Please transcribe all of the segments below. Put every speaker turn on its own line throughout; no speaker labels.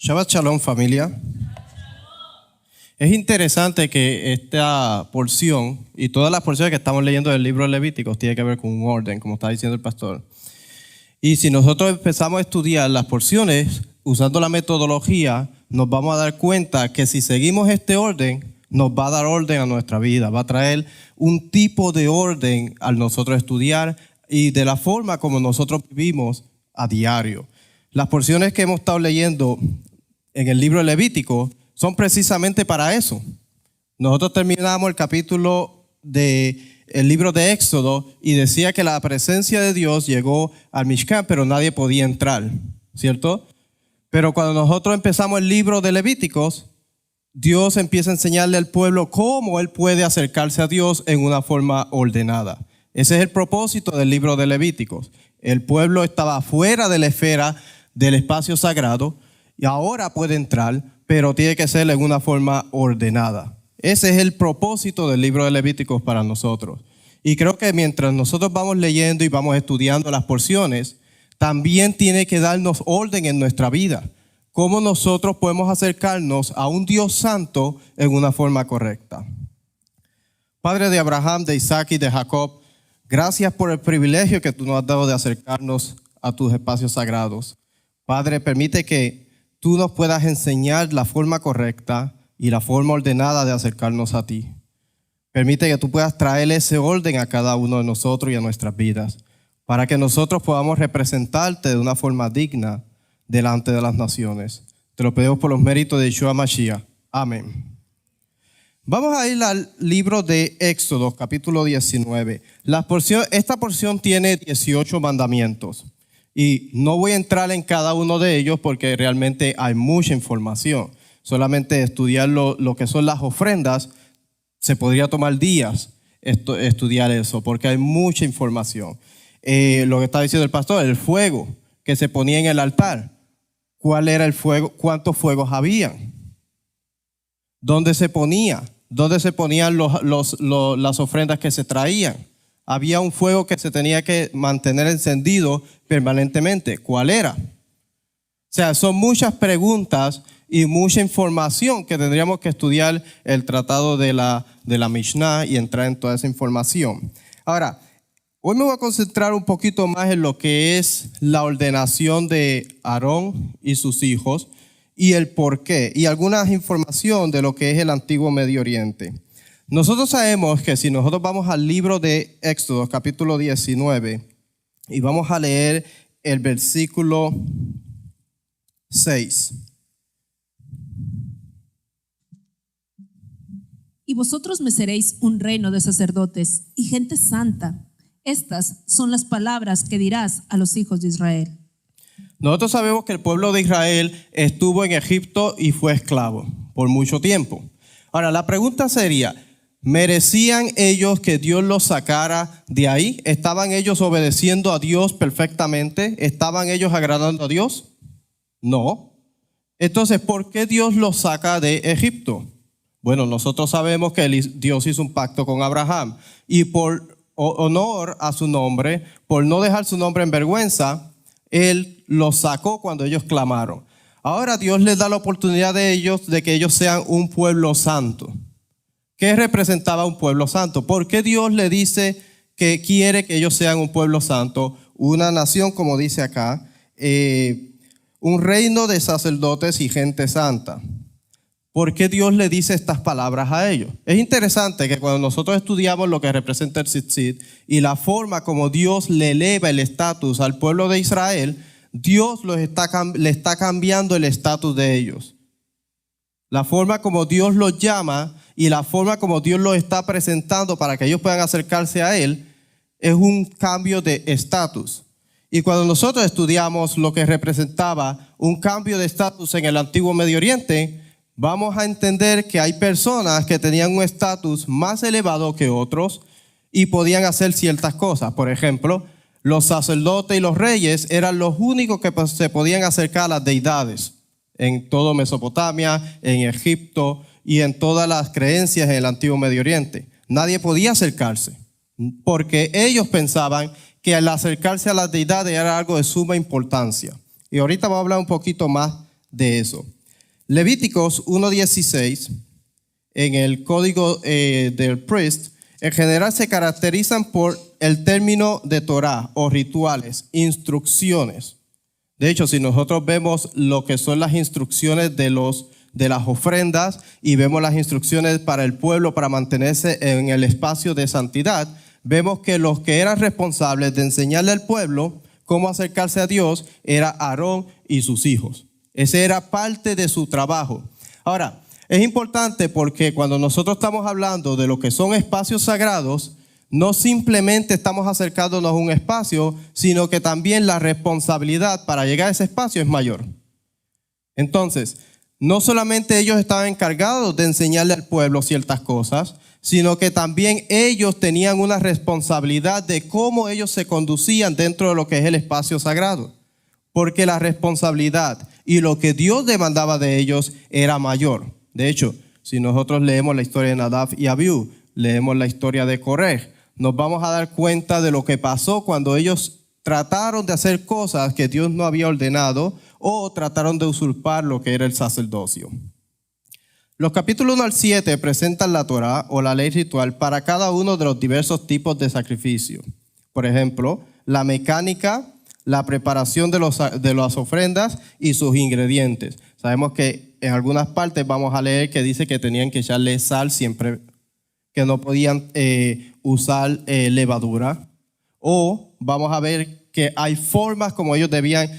Shabbat Shalom, familia. Es interesante que esta porción y todas las porciones que estamos leyendo del libro de Levíticos tiene que ver con un orden, como está diciendo el pastor. Y si nosotros empezamos a estudiar las porciones usando la metodología, nos vamos a dar cuenta que si seguimos este orden, nos va a dar orden a nuestra vida, va a traer un tipo de orden al nosotros estudiar y de la forma como nosotros vivimos a diario. Las porciones que hemos estado leyendo en el libro de Levítico son precisamente para eso. Nosotros terminamos el capítulo del libro de Éxodo y decía que la presencia de Dios llegó al Mishkan, pero nadie podía entrar, ¿cierto? Pero cuando nosotros empezamos el libro de Levíticos, Dios empieza a enseñarle al pueblo cómo él puede acercarse a Dios en una forma ordenada. Ese es el propósito del libro de Levíticos. El pueblo estaba fuera de la esfera del espacio sagrado y ahora puede entrar, pero tiene que ser en una forma ordenada. Ese es el propósito del libro de Levíticos para nosotros. Y creo que mientras nosotros vamos leyendo y vamos estudiando las porciones, también tiene que darnos orden en nuestra vida. Cómo nosotros podemos acercarnos a un Dios santo en una forma correcta. Padre de Abraham, de Isaac y de Jacob, gracias por el privilegio que tú nos has dado de acercarnos a tus espacios sagrados. Padre, permite que tú nos puedas enseñar la forma correcta y la forma ordenada de acercarnos a ti. Permite que tú puedas traer ese orden a cada uno de nosotros y a nuestras vidas, para que nosotros podamos representarte de una forma digna delante de las naciones. Te lo pedimos por los méritos de Yeshua Mashiach. Amén. Vamos a ir al libro de Éxodo, capítulo 19. Esta porción tiene 18 mandamientos. Y no voy a entrar en cada uno de ellos porque realmente hay mucha información. Solamente estudiar lo que son las ofrendas, se podría tomar días estudiar eso porque hay mucha información. Lo que está diciendo el pastor, el fuego que se ponía en el altar. ¿Cuál era el fuego? ¿Cuántos fuegos habían? ¿Dónde se ponía? ¿Dónde se ponían las ofrendas que se traían? Había un fuego que se tenía que mantener encendido permanentemente. ¿Cuál era? O sea, son muchas preguntas y mucha información que tendríamos que estudiar el tratado de la Mishnah y entrar en toda esa información. Ahora, hoy me voy a concentrar un poquito más en lo que es la ordenación de Aarón y sus hijos y el porqué y alguna información de lo que es el antiguo Medio Oriente. Nosotros sabemos que si nosotros vamos al libro de Éxodo, capítulo 19, y vamos a leer el versículo 6.
Y vosotros me seréis un reino de sacerdotes y gente santa. Estas son las palabras que dirás a los hijos de Israel.
Nosotros sabemos que el pueblo de Israel estuvo en Egipto y fue esclavo por mucho tiempo. Ahora, la pregunta sería, ¿merecían ellos que Dios los sacara de ahí? ¿Estaban ellos obedeciendo a Dios perfectamente? ¿Estaban ellos agradando a Dios? No. Entonces, ¿por qué Dios los saca de Egipto? Bueno, nosotros sabemos que Dios hizo un pacto con Abraham y por honor a su nombre, por no dejar su nombre en vergüenza, Él los sacó cuando ellos clamaron. Ahora Dios les da la oportunidad de que ellos sean un pueblo santo. ¿Qué representaba un pueblo santo? ¿Por qué Dios le dice que quiere que ellos sean un pueblo santo? Una nación, como dice acá, un reino de sacerdotes y gente santa. ¿Por qué Dios le dice estas palabras a ellos? Es interesante que cuando nosotros estudiamos lo que representa el tzitzit y la forma como Dios le eleva el estatus al pueblo de Israel, Dios le está cambiando el estatus de ellos. La forma como Dios los llama y la forma como Dios los está presentando para que ellos puedan acercarse a Él es un cambio de estatus. Y cuando nosotros estudiamos lo que representaba un cambio de estatus en el antiguo Medio Oriente, vamos a entender que hay personas que tenían un estatus más elevado que otros y podían hacer ciertas cosas. Por ejemplo, los sacerdotes y los reyes eran los únicos que se podían acercar a las deidades en todo Mesopotamia, en Egipto y en todas las creencias en el antiguo Medio Oriente. Nadie podía acercarse porque ellos pensaban que al acercarse a las deidades era algo de suma importancia. Y ahorita vamos a hablar un poquito más de eso. Levíticos 1:16, en el código del priest, en general se caracterizan por el término de Torah o rituales, instrucciones. De hecho, si nosotros vemos lo que son las instrucciones de las ofrendas y vemos las instrucciones para el pueblo para mantenerse en el espacio de santidad, vemos que los que eran responsables de enseñarle al pueblo cómo acercarse a Dios era Aarón y sus hijos. Ese era parte de su trabajo. Ahora, es importante porque cuando nosotros estamos hablando de lo que son espacios sagrados, no simplemente estamos acercándonos a un espacio, sino que también la responsabilidad para llegar a ese espacio es mayor. Entonces, no solamente ellos estaban encargados de enseñarle al pueblo ciertas cosas, sino que también ellos tenían una responsabilidad de cómo ellos se conducían dentro de lo que es el espacio sagrado. Porque la responsabilidad y lo que Dios demandaba de ellos era mayor. De hecho, si nosotros leemos la historia de Nadab y Abiú, leemos la historia de Coré, nos vamos a dar cuenta de lo que pasó cuando ellos trataron de hacer cosas que Dios no había ordenado o trataron de usurpar lo que era el sacerdocio. Los capítulos 1 al 7 presentan la Torá o la ley ritual para cada uno de los diversos tipos de sacrificio. Por ejemplo, la mecánica, la preparación de las ofrendas y sus ingredientes. Sabemos que en algunas partes vamos a leer que dice que tenían que echarle sal siempre, que no podían usar levadura. O vamos a ver que hay formas como ellos debían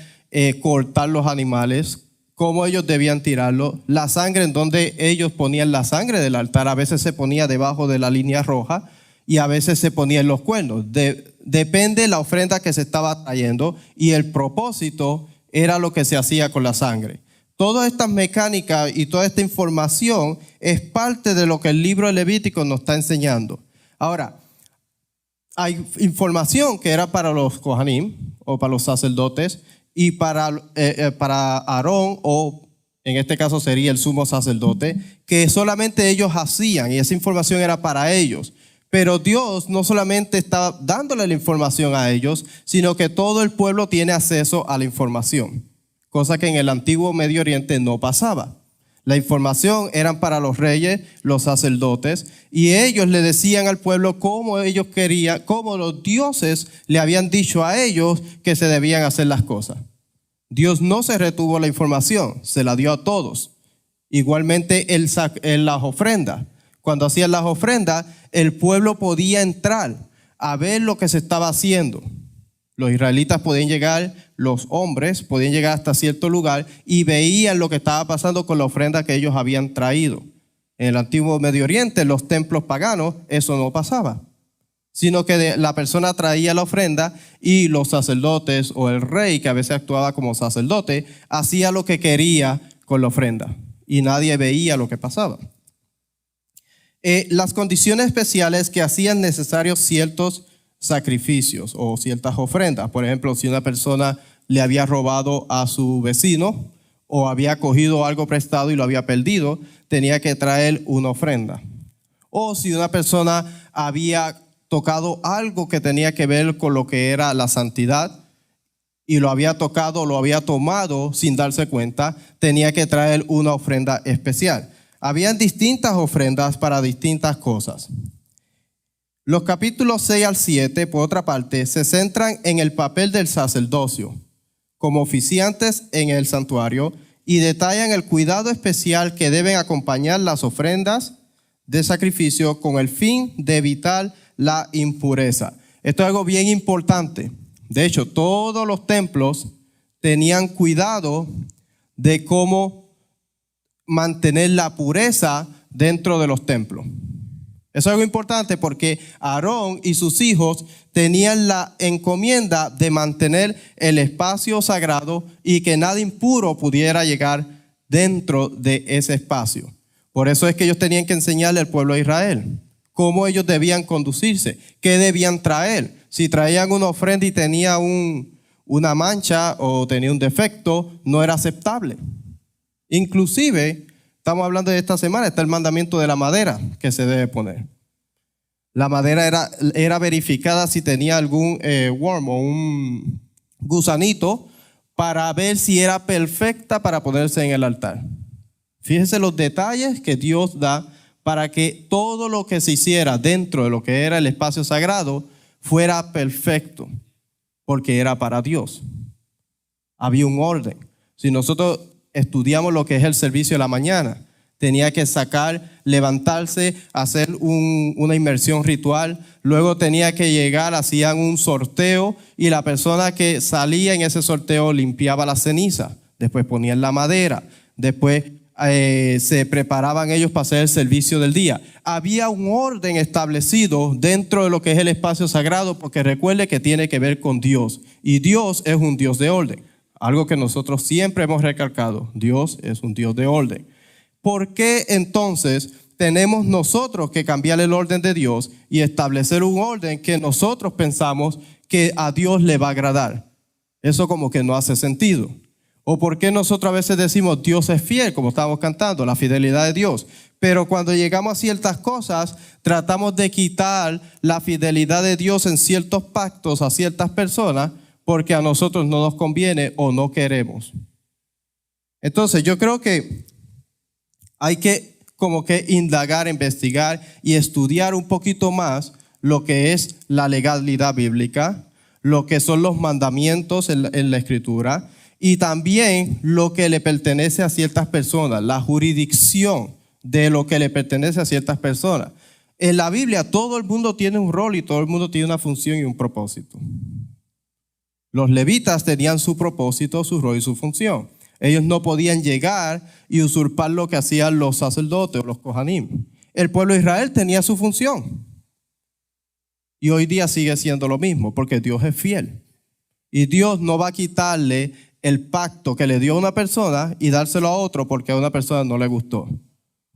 cortar los animales, cómo ellos debían tirarlo, la sangre, en donde ellos ponían la sangre del altar. A veces se ponía debajo de la línea roja y a veces se ponía en los cuernos. Depende de la ofrenda que se estaba trayendo y el propósito era lo que se hacía con la sangre. Todas estas mecánicas y toda esta información es parte de lo que el libro de Levítico nos está enseñando. Ahora, hay información que era para los Kohanim o para los sacerdotes y para Aarón, o en este caso sería el sumo sacerdote, que solamente ellos hacían y esa información era para ellos. Pero Dios no solamente está dándole la información a ellos, sino que todo el pueblo tiene acceso a la información, cosa que en el antiguo Medio Oriente no pasaba. La información eran para los reyes, los sacerdotes, y ellos le decían al pueblo cómo ellos querían, cómo los dioses le habían dicho a ellos que se debían hacer las cosas. Dios no se retuvo la información, se la dio a todos. Igualmente en las ofrendas. Cuando hacían las ofrendas, el pueblo podía entrar a ver lo que se estaba haciendo. Los israelitas podían llegar, los hombres podían llegar hasta cierto lugar y veían lo que estaba pasando con la ofrenda que ellos habían traído. En el antiguo Medio Oriente, en los templos paganos, eso no pasaba, sino que la persona traía la ofrenda y los sacerdotes o el rey, que a veces actuaba como sacerdote, hacía lo que quería con la ofrenda y nadie veía lo que pasaba. Las condiciones especiales que hacían necesarios ciertos sacrificios o ciertas ofrendas. Por ejemplo, si una persona le había robado a su vecino o había cogido algo prestado y lo había perdido, tenía que traer una ofrenda. O si una persona había tocado algo que tenía que ver con lo que era la santidad y lo había tocado, lo había tomado sin darse cuenta, tenía que traer una ofrenda especial. Habían distintas ofrendas para distintas cosas. Los capítulos 6 al 7, por otra parte, se centran en el papel del sacerdocio como oficiantes en el santuario y detallan el cuidado especial que deben acompañar las ofrendas de sacrificio con el fin de evitar la impureza. Esto es algo bien importante. De hecho, todos los templos tenían cuidado de cómo mantener la pureza dentro de los templos. Eso es algo importante porque Aarón y sus hijos tenían la encomienda de mantener el espacio sagrado y que nada impuro pudiera llegar dentro de ese espacio. Por eso es que ellos tenían que enseñarle al pueblo de Israel cómo ellos debían conducirse, qué debían traer. Si traían una ofrenda y tenía una mancha o tenía un defecto, no era aceptable. Inclusive, estamos hablando de esta semana, está el mandamiento de la madera que se debe poner. La madera era verificada si tenía algún worm o un gusanito para ver si era perfecta para ponerse en el altar. Fíjense los detalles que Dios da para que todo lo que se hiciera dentro de lo que era el espacio sagrado fuera perfecto, porque era para Dios. Había un orden. Si nosotros estudiamos lo que es el servicio de la mañana, tenía que levantarse, hacer una inmersión ritual, luego tenía que llegar, hacían un sorteo y la persona que salía en ese sorteo limpiaba la ceniza, después ponían la madera, después se preparaban ellos para hacer el servicio del día. Había un orden establecido dentro de lo que es el espacio sagrado, porque recuerde que tiene que ver con Dios, y Dios es un Dios de orden, algo que nosotros siempre hemos recalcado. Dios es un Dios de orden. ¿Por qué entonces tenemos nosotros que cambiar el orden de Dios y establecer un orden que nosotros pensamos que a Dios le va a agradar? Eso como que no hace sentido. ¿O por qué nosotros a veces decimos Dios es fiel, como estábamos cantando, la fidelidad de Dios? Pero cuando llegamos a ciertas cosas, tratamos de quitar la fidelidad de Dios en ciertos pactos a ciertas personas porque a nosotros no nos conviene o no queremos. Entonces yo creo que hay que como que indagar, investigar y estudiar un poquito más lo que es la legalidad bíblica, lo que son los mandamientos en la Escritura y también lo que le pertenece a ciertas personas, la jurisdicción de lo que le pertenece a ciertas personas. En la Biblia todo el mundo tiene un rol y todo el mundo tiene una función y un propósito. Los levitas tenían su propósito, su rol y su función. Ellos no podían llegar y usurpar lo que hacían los sacerdotes o los kohanim. El pueblo de Israel tenía su función. Y hoy día sigue siendo lo mismo, porque Dios es fiel. Y Dios no va a quitarle el pacto que le dio a una persona y dárselo a otro porque a una persona no le gustó.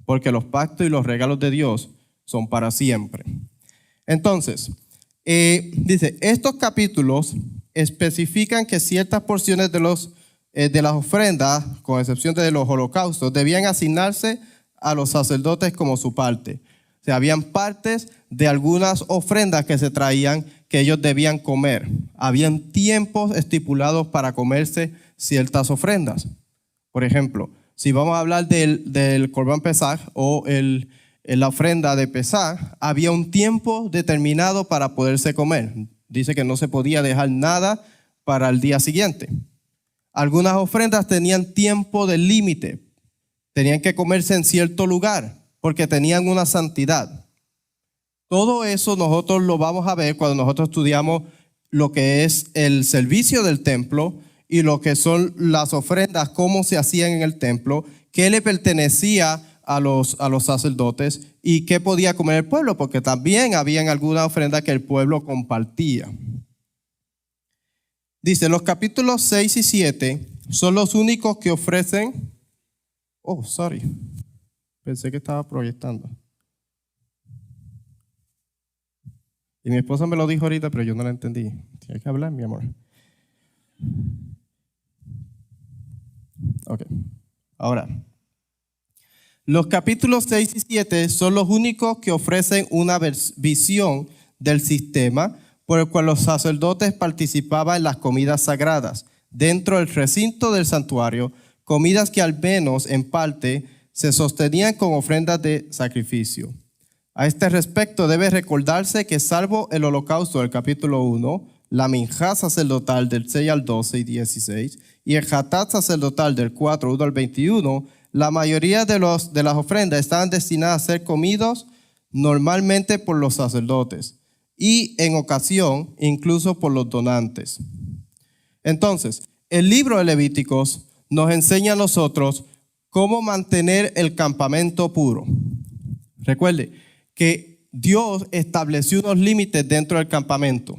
Porque los pactos y los regalos de Dios son para siempre. Entonces, dice, estos capítulos especifican que ciertas porciones de las ofrendas, con excepción de los holocaustos, debían asignarse a los sacerdotes como su parte. O sea, habían partes de algunas ofrendas que se traían que ellos debían comer. Habían tiempos estipulados para comerse ciertas ofrendas. Por ejemplo, si vamos a hablar del Corban Pesaj o la ofrenda de Pesaj, había un tiempo determinado para poderse comer. Dice que no se podía dejar nada para el día siguiente. Algunas ofrendas tenían tiempo de límite. Tenían que comerse en cierto lugar porque tenían una santidad. Todo eso nosotros lo vamos a ver cuando nosotros estudiamos lo que es el servicio del templo y lo que son las ofrendas, cómo se hacían en el templo, qué le pertenecía a los sacerdotes y qué podía comer el pueblo, porque también habían algunas ofrendas que el pueblo compartía. Dice, los capítulos 6 y 7 son los únicos que ofrecen... Pensé que estaba proyectando. Y mi esposa me lo dijo ahorita, pero yo no la entendí. Tienes que hablar, mi amor. Ok. Ahora, los capítulos 6 y 7 son los únicos que ofrecen una visión del sistema por el cual los sacerdotes participaban en las comidas sagradas dentro del recinto del santuario, comidas que al menos en parte se sostenían con ofrendas de sacrificio. A este respecto debe recordarse que salvo el holocausto del capítulo 1, la minjá sacerdotal del 6 al 12 y 16 y el hatat sacerdotal del 4, 1 al 21, la mayoría de las ofrendas estaban destinadas a ser comidos normalmente por los sacerdotes y en ocasión incluso por los donantes. Entonces, el libro de Levíticos nos enseña a nosotros cómo mantener el campamento puro. Recuerde que Dios estableció unos límites dentro del campamento.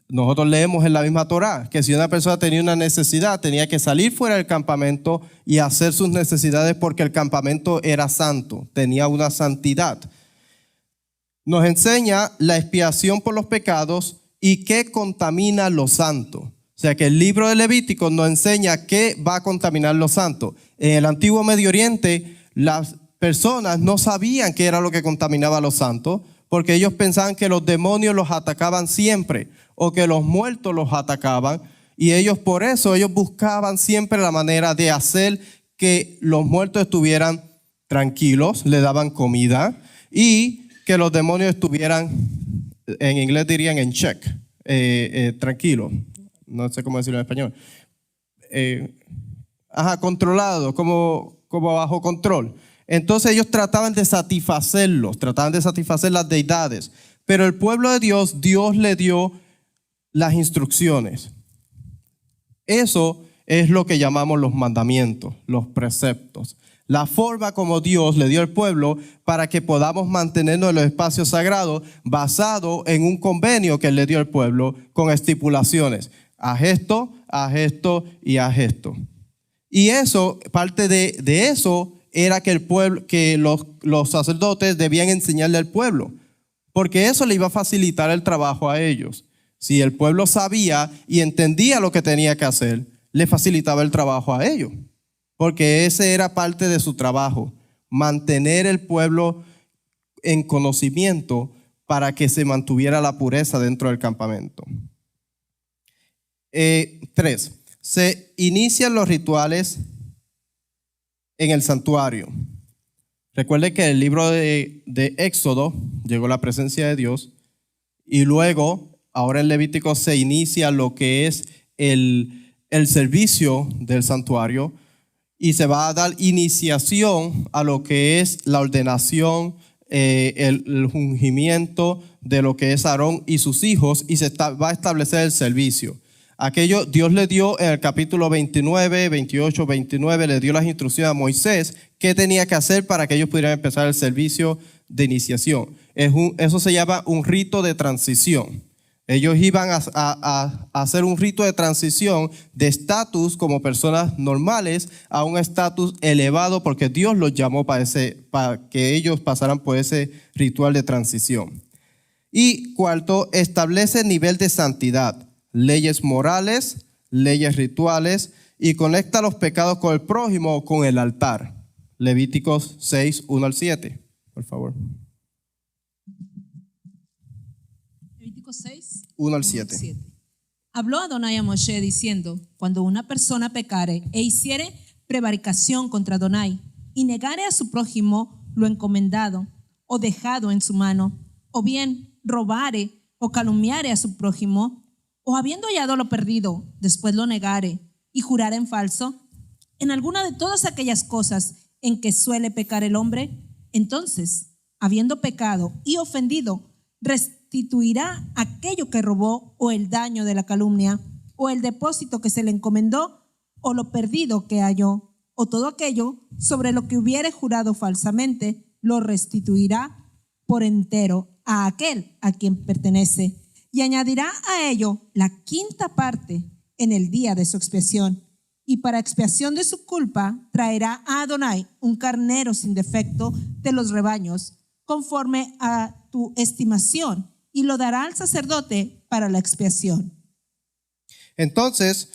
Nosotros leemos en la misma Torá que si una persona tenía una necesidad, tenía que salir fuera del campamento y hacer sus necesidades porque el campamento era santo, tenía una santidad. Nos enseña la expiación por los pecados y qué contamina lo santo. O sea que el libro de Levítico nos enseña qué va a contaminar lo santo. En el antiguo Medio Oriente, las personas no sabían qué era lo que contaminaba a los santos porque ellos pensaban que los demonios los atacaban siempre o que los muertos los atacaban y ellos por eso ellos buscaban siempre la manera de hacer que los muertos estuvieran tranquilos, le daban comida y que los demonios estuvieran, en inglés dirían en check, tranquilo, no sé cómo decirlo en español, controlado, como bajo control. Entonces ellos trataban de satisfacerlos, trataban de satisfacer las deidades, pero el pueblo de Dios, Dios le dio las instrucciones. Eso es lo que llamamos los mandamientos, los preceptos. La forma como Dios le dio al pueblo para que podamos mantenernos en los espacios sagrados basado en un convenio que le dio al pueblo con estipulaciones. Haz esto y haz esto. Y eso, parte de eso era que el pueblo, que los sacerdotes debían enseñarle al pueblo, porque eso le iba a facilitar el trabajo a ellos. Si el pueblo sabía y entendía lo que tenía que hacer, le facilitaba el trabajo a ellos, porque ese era parte de su trabajo, mantener el pueblo en conocimiento para que se mantuviera la pureza dentro del campamento. 3. Se inician los rituales en el santuario. Recuerde que en el libro de Éxodo llegó la presencia de Dios y luego, ahora en Levítico se inicia lo que es el servicio del santuario y se va a dar iniciación a lo que es la ordenación, el ungimiento de lo que es Aarón y sus hijos y va a establecer el servicio. Aquello Dios le dio en el capítulo 29, 28, 29, le dio las instrucciones a Moisés qué tenía que hacer para que ellos pudieran empezar el servicio de iniciación. Eso se llama un rito de transición. Ellos iban a hacer un rito de transición de estatus como personas normales a un estatus elevado porque Dios los llamó para que ellos pasaran por ese ritual de transición. Y cuarto, establece nivel de santidad, leyes morales, leyes rituales y conecta los pecados con el prójimo o con el altar. Levíticos 6, 1 al 7, por favor.
Levíticos 6,
1 al 7.
Habló Adonai a Moshe diciendo: cuando una persona pecare e hiciere prevaricación contra Adonai y negare a su prójimo lo encomendado o dejado en su mano, o bien robare o calumniare a su prójimo, o habiendo hallado lo perdido, después lo negare y jurare en falso, en alguna de todas aquellas cosas en que suele pecar el hombre, entonces, habiendo pecado y ofendido, restituirá aquello que robó o el daño de la calumnia o el depósito que se le encomendó o lo perdido que halló o todo aquello sobre lo que hubiere jurado falsamente, lo restituirá por entero a aquel a quien pertenece. Y añadirá a ello la quinta parte en el día de su expiación. Y para expiación de su culpa traerá a Adonai un carnero sin defecto de los rebaños, conforme a tu estimación, y lo dará al sacerdote para la expiación.
Entonces,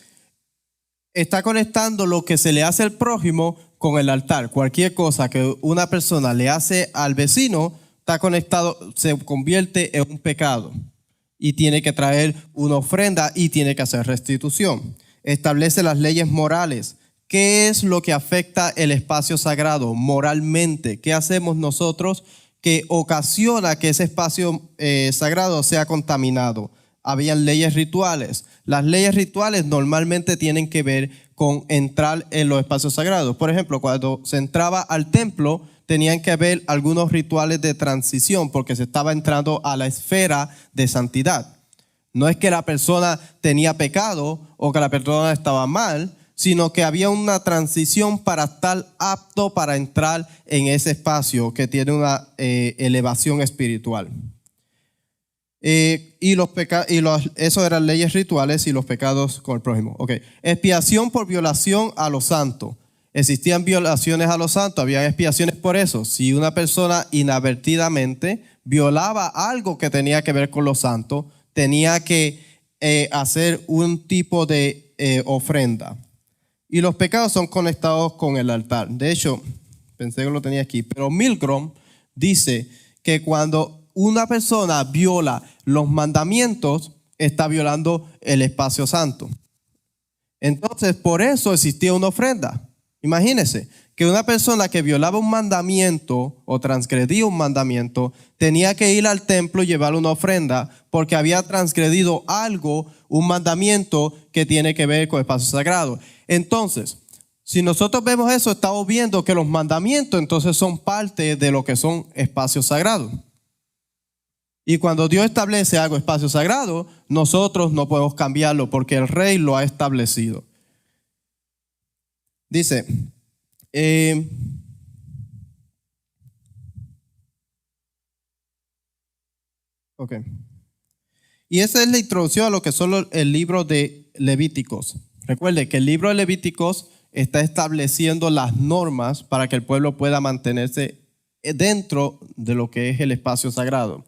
está conectando lo que se le hace al prójimo con el altar. Cualquier cosa que una persona le hace al vecino está conectado, se convierte en un pecado. Y tiene que traer una ofrenda y tiene que hacer restitución. Establece las leyes morales. ¿Qué es lo que afecta el espacio sagrado moralmente? ¿Qué hacemos nosotros que ocasiona que ese espacio sagrado sea contaminado? Habían leyes rituales. Las leyes rituales normalmente tienen que ver con entrar en los espacios sagrados. Por ejemplo, cuando se entraba al templo, tenían que haber algunos rituales de transición porque se estaba entrando a la esfera de santidad. No es que la persona tenía pecado o que la persona estaba mal, sino que había una transición para estar apto para entrar en ese espacio que tiene una elevación espiritual. Eso eran leyes rituales y los pecados con el prójimo. Okay. Expiación por violación a lo santo. Existían violaciones a los santos, había expiaciones por eso. Si una persona inadvertidamente violaba algo que tenía que ver con los santos, tenía que hacer un tipo de ofrenda. Y los pecados son conectados con el altar. De hecho, pensé que lo tenía aquí, pero Milgrom dice que cuando una persona viola los mandamientos, está violando el espacio santo. Entonces, por eso existía una ofrenda. Imagínense que una persona que violaba un mandamiento o transgredía un mandamiento tenía que ir al templo y llevar una ofrenda porque había transgredido algo, un mandamiento que tiene que ver con el espacio sagrado. Entonces, si nosotros vemos eso, estamos viendo que los mandamientos entonces son parte de lo que son espacios sagrados. Y cuando Dios establece algo espacio sagrado, nosotros no podemos cambiarlo porque el rey lo ha establecido. Dice, y esa es la introducción a lo que son el libro de Levíticos. Recuerde que el libro de Levíticos está estableciendo las normas para que el pueblo pueda mantenerse dentro de lo que es el espacio sagrado.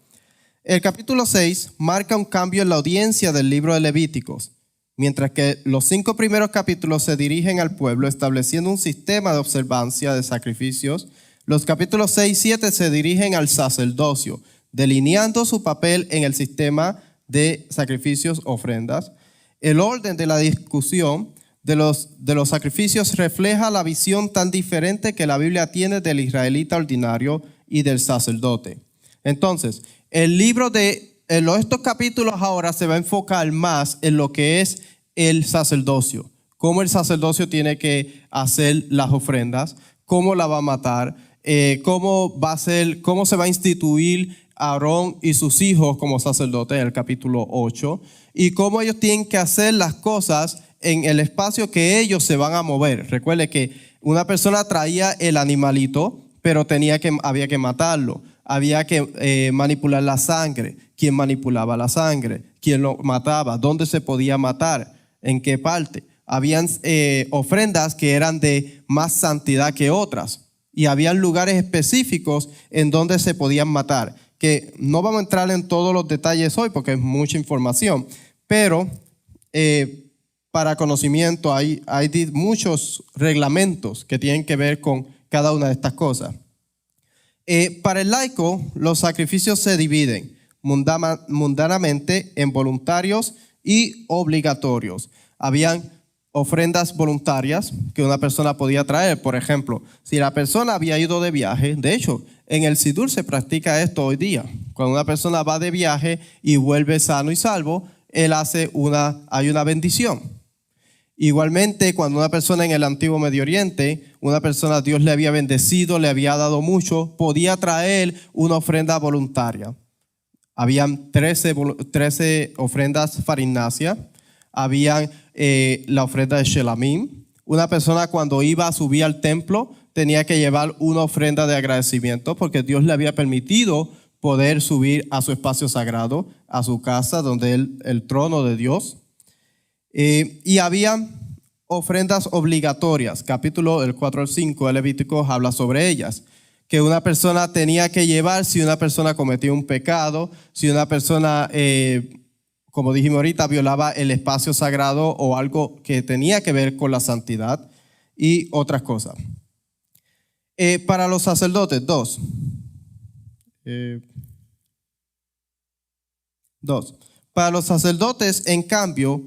El capítulo 6 marca un cambio en la audiencia del libro de Levíticos. Mientras que los 5 primeros capítulos se dirigen al pueblo estableciendo un sistema de observancia de sacrificios, los capítulos 6 y 7 se dirigen al sacerdocio, delineando su papel en el sistema de sacrificios, ofrendas. El orden de la discusión de los sacrificios refleja la visión tan diferente que la Biblia tiene del israelita ordinario y del sacerdote. Entonces, el libro estos capítulos ahora se va a enfocar más en lo que es el sacerdocio, cómo el sacerdocio tiene que hacer las ofrendas, cómo la va a matar, cómo se va a instituir Aarón y sus hijos como sacerdotes, en el capítulo 8, y cómo ellos tienen que hacer las cosas en el espacio que ellos se van a mover. Recuerde que una persona traía el animalito, pero había que matarlo. Había que manipular la sangre. ¿Quién manipulaba la sangre? ¿Quién lo mataba? ¿Dónde se podía matar? ¿En qué parte? Habían ofrendas que eran de más santidad que otras. Y habían lugares específicos en donde se podían matar. Que no vamos a entrar en todos los detalles hoy porque es mucha información. Pero para conocimiento hay muchos reglamentos que tienen que ver con cada una de estas cosas. Para el laico, los sacrificios se dividen mundanamente en voluntarios y obligatorios. Habían ofrendas voluntarias que una persona podía traer. Por ejemplo, si la persona había ido de viaje, de hecho, en el Sidur se practica esto hoy día. Cuando una persona va de viaje y vuelve sano y salvo, hay una bendición. Igualmente, cuando una persona en el antiguo Medio Oriente, Dios le había bendecido, le había dado mucho, podía traer una ofrenda voluntaria. Habían 13 ofrendas farináceas, habían la ofrenda de Shelamim. Una persona cuando iba a subir al templo tenía que llevar una ofrenda de agradecimiento porque Dios le había permitido poder subir a su espacio sagrado, a su casa, donde el trono de Dios. Y había ofrendas obligatorias. Capítulo del 4 al 5 de Levítico habla sobre ellas. Que una persona tenía que llevar si una persona cometía un pecado, si una persona, como dijimos ahorita, violaba el espacio sagrado o algo que tenía que ver con la santidad y otras cosas. Para los sacerdotes, dos. Para los sacerdotes, en cambio,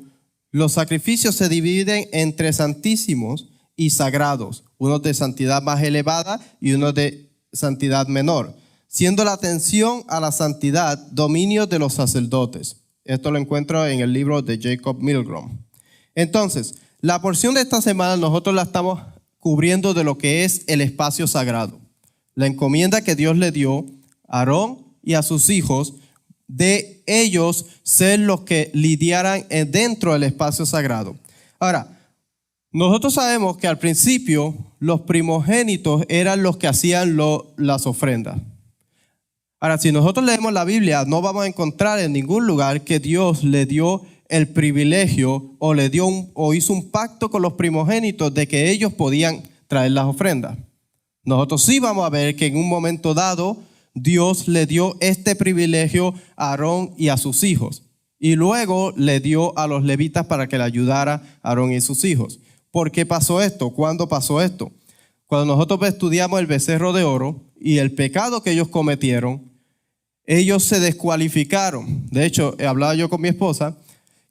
los sacrificios se dividen entre santísimos y sagrados, unos de santidad más elevada y unos de santidad menor, siendo la atención a la santidad dominio de los sacerdotes. Esto lo encuentro en el libro de Jacob Milgrom. Entonces, la porción de esta semana nosotros la estamos cubriendo de lo que es el espacio sagrado. La encomienda que Dios le dio a Aarón y a sus hijos de ellos ser los que lidiaran dentro del espacio sagrado. Ahora, nosotros sabemos que al principio los primogénitos eran los que hacían las ofrendas. Ahora, si nosotros leemos la Biblia, no vamos a encontrar en ningún lugar que Dios le dio el privilegio o hizo un pacto con los primogénitos de que ellos podían traer las ofrendas. Nosotros sí vamos a ver que en un momento dado Dios le dio este privilegio a Aarón y a sus hijos. Y luego le dio a los levitas para que le ayudara a Aarón y sus hijos. ¿Por qué pasó esto? ¿Cuándo pasó esto? Cuando nosotros estudiamos el becerro de oro y el pecado que ellos cometieron, ellos se descualificaron. De hecho, hablaba yo con mi esposa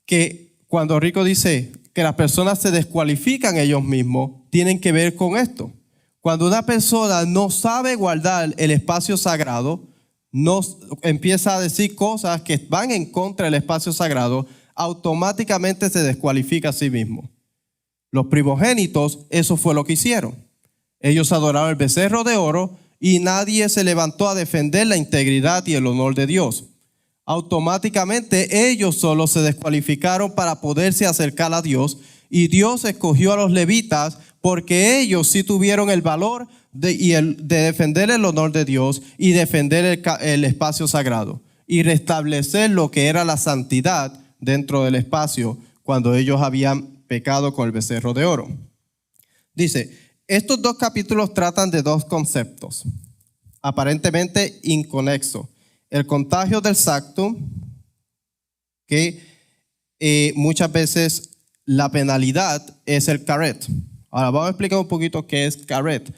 que cuando Rico dice que las personas se descualifican ellos mismos tienen que ver con esto. Cuando una persona no sabe guardar el espacio sagrado, no empieza a decir cosas que van en contra del espacio sagrado, automáticamente se descualifica a sí mismo. Los primogénitos, eso fue lo que hicieron. Ellos adoraron el becerro de oro y nadie se levantó a defender la integridad y el honor de Dios. Automáticamente ellos solo se descualificaron para poderse acercar a Dios, y Dios escogió a los levitas porque ellos sí tuvieron el valor de defender el honor de Dios y defender el espacio sagrado y restablecer lo que era la santidad dentro del espacio cuando ellos habían pecado con el becerro de oro. Dice, estos dos capítulos tratan de dos conceptos aparentemente inconexos. El contagio del Sanctum, que muchas veces la penalidad es el caret. Ahora vamos a explicar un poquito qué es caret,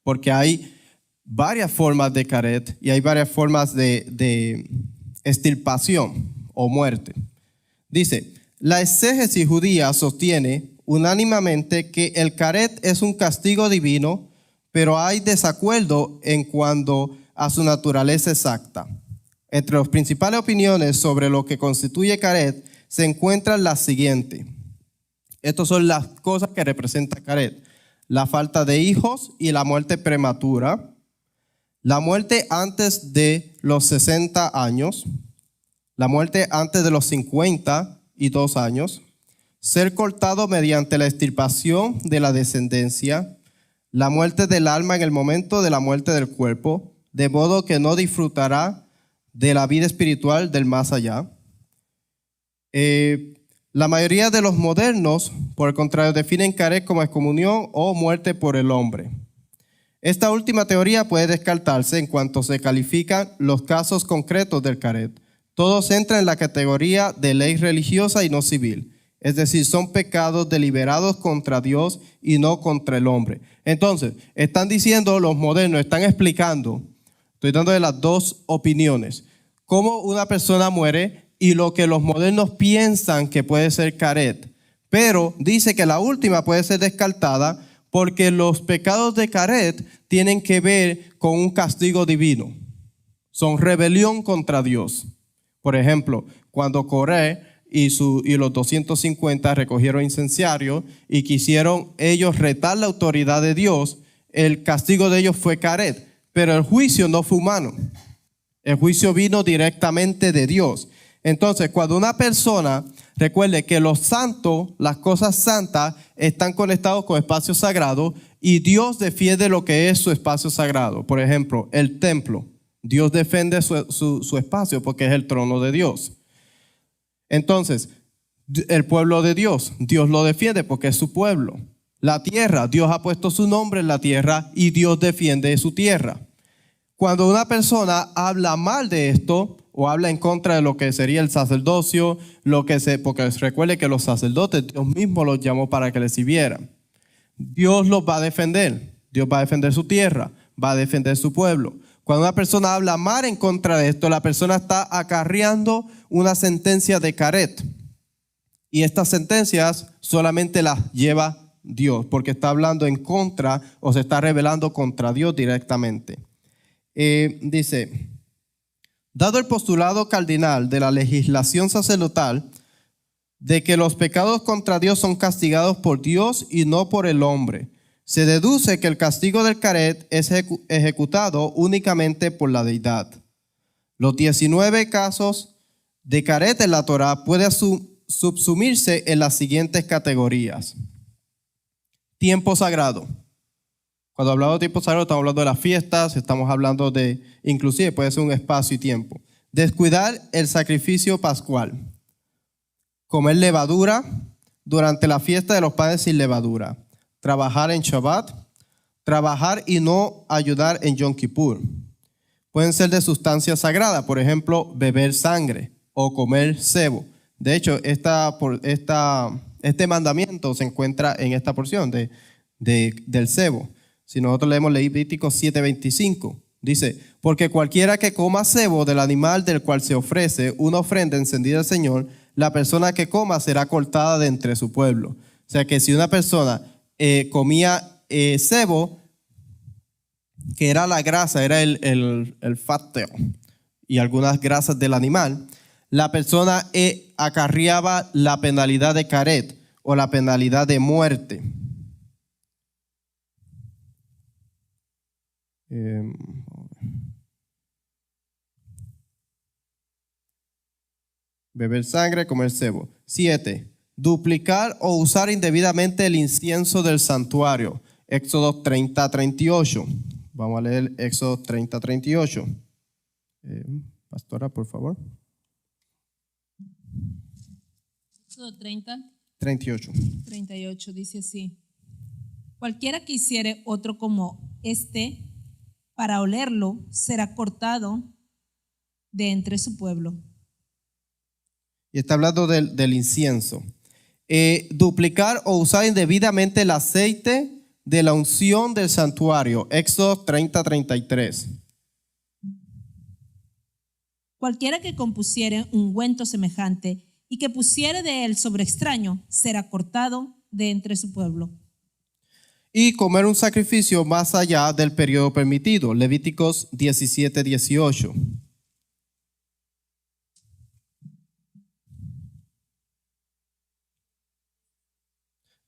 porque hay varias formas de caret y hay varias formas de extirpación o muerte. Dice, la exégesis judía sostiene unánimemente que el caret es un castigo divino, pero hay desacuerdo en cuanto a su naturaleza exacta. Entre las principales opiniones sobre lo que constituye caret se encuentran las siguientes. Estas son las cosas que representa caret: la falta de hijos y la muerte prematura, la muerte antes de los 60 años, la muerte antes de los 52 años, ser cortado mediante la extirpación de la descendencia, la muerte del alma en el momento de la muerte del cuerpo, de modo que no disfrutará de la vida espiritual del más allá. La mayoría de los modernos, por el contrario, definen caret como excomunión o muerte por el hombre. Esta última teoría puede descartarse en cuanto se califican los casos concretos del caret. Todos entran en la categoría de ley religiosa y no civil. Es decir, son pecados deliberados contra Dios y no contra el hombre. Entonces, están diciendo los modernos, están explicando, estoy dando de las dos opiniones, cómo una persona muere y lo que los modernos piensan que puede ser caret. Pero dice que la última puede ser descartada porque los pecados de caret tienen que ver con un castigo divino. Son rebelión contra Dios. Por ejemplo, cuando Coré y los 250 recogieron incensario y quisieron ellos retar la autoridad de Dios, el castigo de ellos fue caret, pero el juicio no fue humano. El juicio vino directamente de Dios. Entonces, cuando una persona, recuerde que los santos, las cosas santas, están conectados con espacios sagrados y Dios defiende lo que es su espacio sagrado. Por ejemplo, el templo. Dios defiende su espacio porque es el trono de Dios. Entonces, el pueblo de Dios, Dios lo defiende porque es su pueblo. La tierra, Dios ha puesto su nombre en la tierra y Dios defiende su tierra. Cuando una persona habla mal de esto o habla en contra de lo que sería el sacerdocio, porque recuerde que los sacerdotes Dios mismo los llamó para que les sirvieran. Dios los va a defender. Dios va a defender su tierra, va a defender su pueblo. Cuando una persona habla mal en contra de esto, la persona está acarreando una sentencia de caret. Y estas sentencias solamente las lleva Dios, porque está hablando en contra o se está rebelando contra Dios directamente. Dice, dado el postulado cardinal de la legislación sacerdotal de que los pecados contra Dios son castigados por Dios y no por el hombre, se deduce que el castigo del caret es ejecutado únicamente por la deidad. Los 19 casos de caret en la Torá pueden subsumirse en las siguientes categorías. Tiempo sagrado. Cuando hablamos de tiempo sagrado estamos hablando de las fiestas, estamos hablando de, inclusive puede ser un espacio y tiempo. Descuidar el sacrificio pascual. Comer levadura durante la fiesta de los panes sin levadura. Trabajar en Shabbat, trabajar y no ayudar en Yom Kippur. Pueden ser de sustancias sagradas, por ejemplo, beber sangre o comer cebo. De hecho, este mandamiento se encuentra en esta porción del cebo. Si nosotros leemos Levítico 7:25, dice, porque cualquiera que coma cebo del animal del cual se ofrece una ofrenda encendida al Señor, la persona que coma será cortada de entre su pueblo. O sea que si una persona comía sebo, que era la grasa, era el fat tail y algunas grasas del animal, la persona acarreaba la penalidad de caret o la penalidad de muerte. Beber sangre, comer sebo. 7. Duplicar o usar indebidamente el incienso del santuario. Éxodo 30:38. Vamos a leer Éxodo 30:38. Pastora, por favor.
Éxodo
38
dice así: cualquiera que hiciere otro como este, para olerlo, será cortado de entre su pueblo.
Y está hablando del incienso. Duplicar o usar indebidamente el aceite de la unción del santuario. Éxodo 30:33.
Cualquiera que compusiere ungüento semejante y que pusiere de él sobre extraño, será cortado de entre su pueblo.
Y comer un sacrificio más allá del periodo permitido. Levíticos 17:18.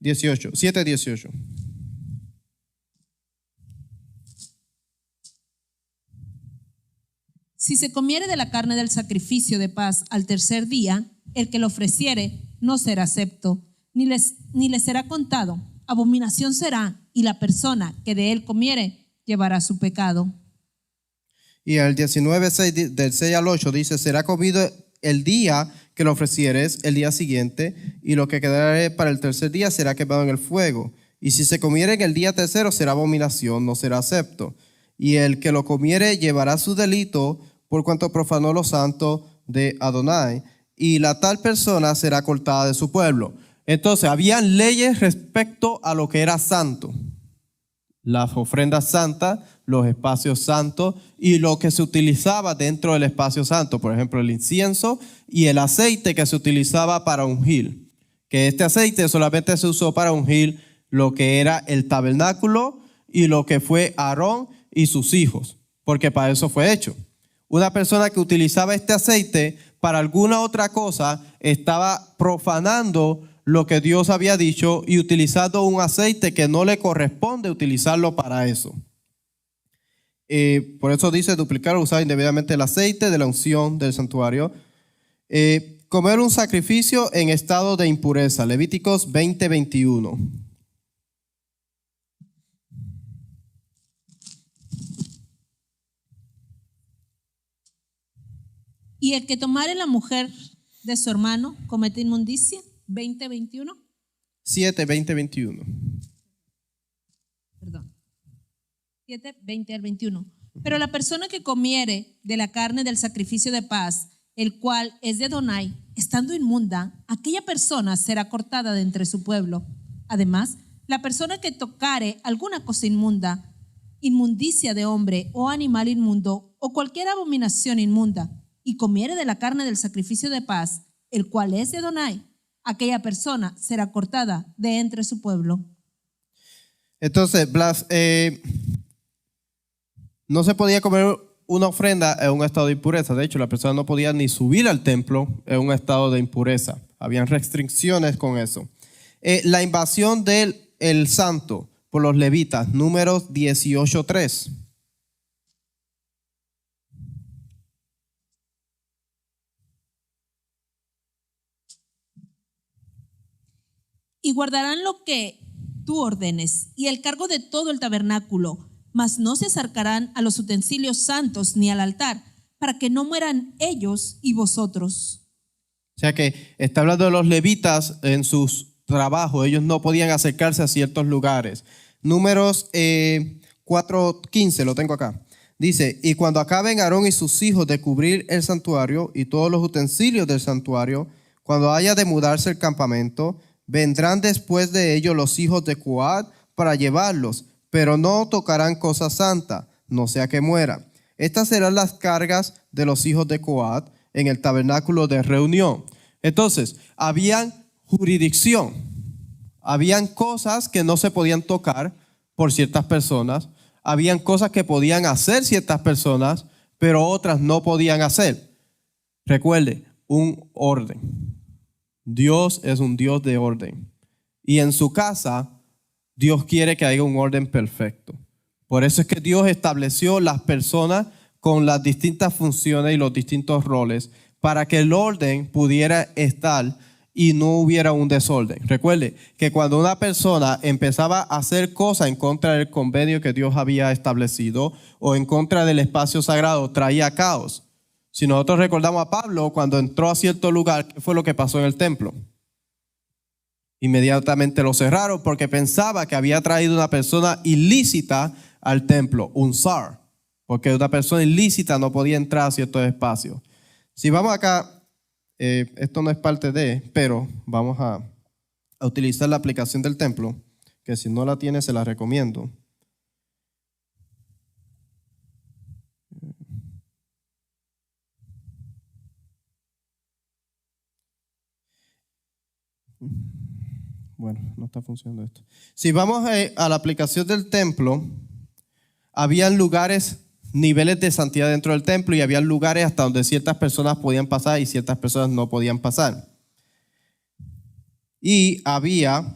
7:18.
Si se comiere de la carne del sacrificio de paz al tercer día, el que lo ofreciere no será acepto, ni le será contado. Abominación será, y la persona que de él comiere llevará su pecado.
Y el 19, del 6 al 8 dice: será comido el día que lo ofrecieres, el día siguiente, y lo que quedare para el tercer día será quemado en el fuego. Y si se comiere en el día tercero, será abominación, no será acepto. Y el que lo comiere llevará su delito por cuanto profanó lo santo de Adonai, y la tal persona será cortada de su pueblo. Entonces, habían leyes respecto a lo que era santo. Las ofrendas santas, los espacios santos y lo que se utilizaba dentro del espacio santo. Por ejemplo, el incienso y el aceite que se utilizaba para ungir. Que este aceite solamente se usó para ungir lo que era el tabernáculo y lo que fue Aarón y sus hijos, porque para eso fue hecho. Una persona que utilizaba este aceite para alguna otra cosa estaba profanando lo que Dios había dicho y utilizando un aceite que no le corresponde utilizarlo para eso. Por eso dice duplicar o usar indebidamente el aceite de la unción del santuario. Comer un sacrificio en estado de impureza. Levíticos 20:21.
Y el que tomare la mujer de su hermano comete inmundicia. 20:21.
7:20-21.
Perdón. 7:20 al 21. Pero la persona que comiere de la carne del sacrificio de paz, el cual es de Adonai, estando inmunda, aquella persona será cortada de entre su pueblo. Además, la persona que tocare alguna cosa inmunda, inmundicia de hombre o animal inmundo, o cualquier abominación inmunda, y comiere de la carne del sacrificio de paz, el cual es de Adonai, aquella persona será cortada de entre su pueblo.
Entonces, no se podía comer una ofrenda en un estado de impureza. De hecho, la persona no podía ni subir al templo en un estado de impureza. Habían restricciones con eso. La invasión del santo por los levitas, Números 18:3.
Y guardarán lo que tú ordenes y el cargo de todo el tabernáculo, mas no se acercarán a los utensilios santos ni al altar, para que no mueran ellos y vosotros.
O sea que está hablando de los levitas en sus trabajos. Ellos no podían acercarse a ciertos lugares. Números 4:15, lo tengo acá. Dice: y cuando acaben Aarón y sus hijos de cubrir el santuario y todos los utensilios del santuario, cuando haya de mudarse el campamento, vendrán después de ellos los hijos de Coat para llevarlos, pero no tocarán cosa santa, no sea que muera. Estas serán las cargas de los hijos de Coat en el tabernáculo de reunión. Entonces, habían jurisdicción. Habían cosas que no se podían tocar por ciertas personas. Habían cosas que podían hacer ciertas personas, pero otras no podían hacer. Recuerde, un orden. Dios es un Dios de orden. Y en su casa, Dios quiere que haya un orden perfecto. Por eso es que Dios estableció las personas con las distintas funciones y los distintos roles para que el orden pudiera estar y no hubiera un desorden. Recuerde que cuando una persona empezaba a hacer cosas en contra del convenio que Dios había establecido o en contra del espacio sagrado, traía caos. Si nosotros recordamos a Pablo, cuando entró a cierto lugar, ¿qué fue lo que pasó en el templo? Inmediatamente lo cerraron porque pensaba que había traído una persona ilícita al templo, un zar, porque una persona ilícita no podía entrar a ciertos espacios. Si vamos acá, esto no es parte de, pero vamos a utilizar la aplicación del templo, que si no la tiene se la recomiendo. Bueno, no está funcionando esto. Si vamos a la aplicación del templo, habían lugares, niveles de santidad dentro del templo y había lugares hasta donde ciertas personas podían pasar y ciertas personas no podían pasar. Y había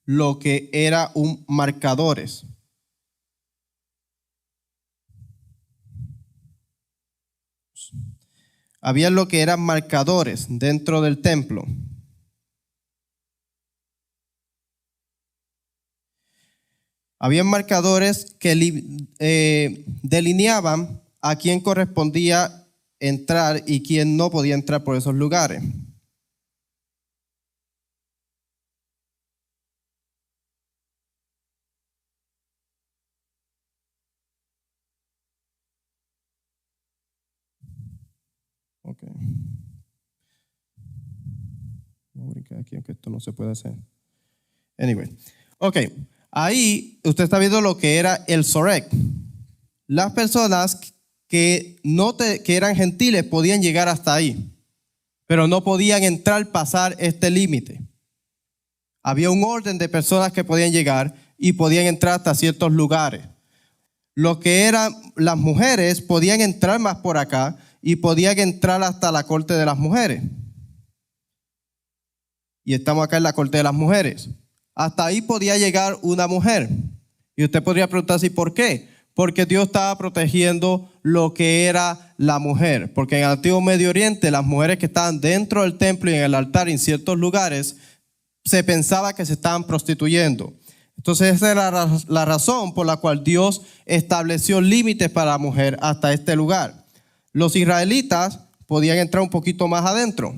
lo que era un marcadores. Había lo que eran marcadores dentro del templo. Habían marcadores que delineaban a quién correspondía entrar y quién no podía entrar por esos lugares. Ok. Voy a brincar aquí, aunque esto no se puede hacer. Anyway. Ok. Ahí usted está viendo lo que era el Sorek. Las personas que eran gentiles podían llegar hasta ahí, pero no podían entrar, pasar este límite. Había un orden de personas que podían llegar y podían entrar hasta ciertos lugares. Lo que eran las mujeres podían entrar más por acá y podían entrar hasta la corte de las mujeres. Y estamos acá en la corte de las mujeres. Hasta ahí podía llegar una mujer. Y usted podría preguntarse, ¿por qué? Porque Dios estaba protegiendo lo que era la mujer. Porque en el Antiguo Medio Oriente, las mujeres que estaban dentro del templo y en el altar en ciertos lugares, se pensaba que se estaban prostituyendo. Entonces esa era la razón por la cual Dios estableció límites para la mujer hasta este lugar. Los israelitas podían entrar un poquito más adentro.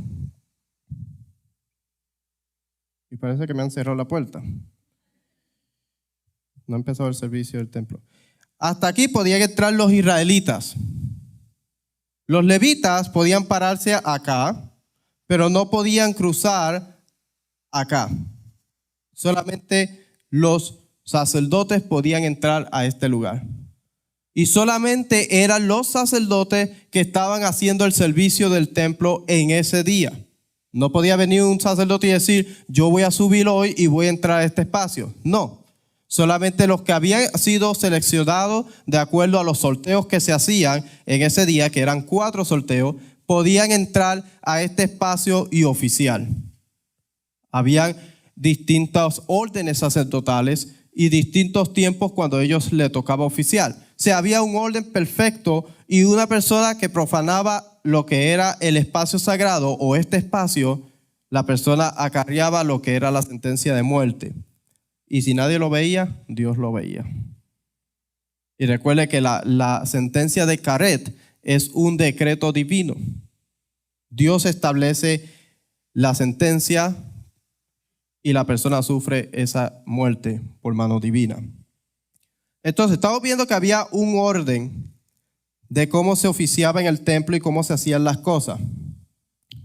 Y parece que me han cerrado la puerta. No ha empezado el servicio del templo. Hasta aquí podían entrar los israelitas. Los levitas podían pararse acá, pero no podían cruzar acá. Solamente los sacerdotes podían entrar a este lugar. Y solamente eran los sacerdotes que estaban haciendo el servicio del templo en ese día. No podía venir un sacerdote y decir, yo voy a subir hoy y voy a entrar a este espacio. No, solamente los que habían sido seleccionados de acuerdo a los sorteos que se hacían en ese día, que eran 4 sorteos, podían entrar a este espacio y oficial. Habían distintas órdenes sacerdotales y distintos tiempos cuando a ellos les tocaba oficial. O sea, había un orden perfecto y una persona que profanaba lo que era el espacio sagrado o este espacio, la persona acarreaba lo que era la sentencia de muerte. Y si nadie lo veía, Dios lo veía. Y recuerde que la sentencia de Caret es un decreto divino. Dios establece la sentencia y la persona sufre esa muerte por mano divina. Entonces, estamos viendo que había un orden de cómo se oficiaba en el templo y cómo se hacían las cosas.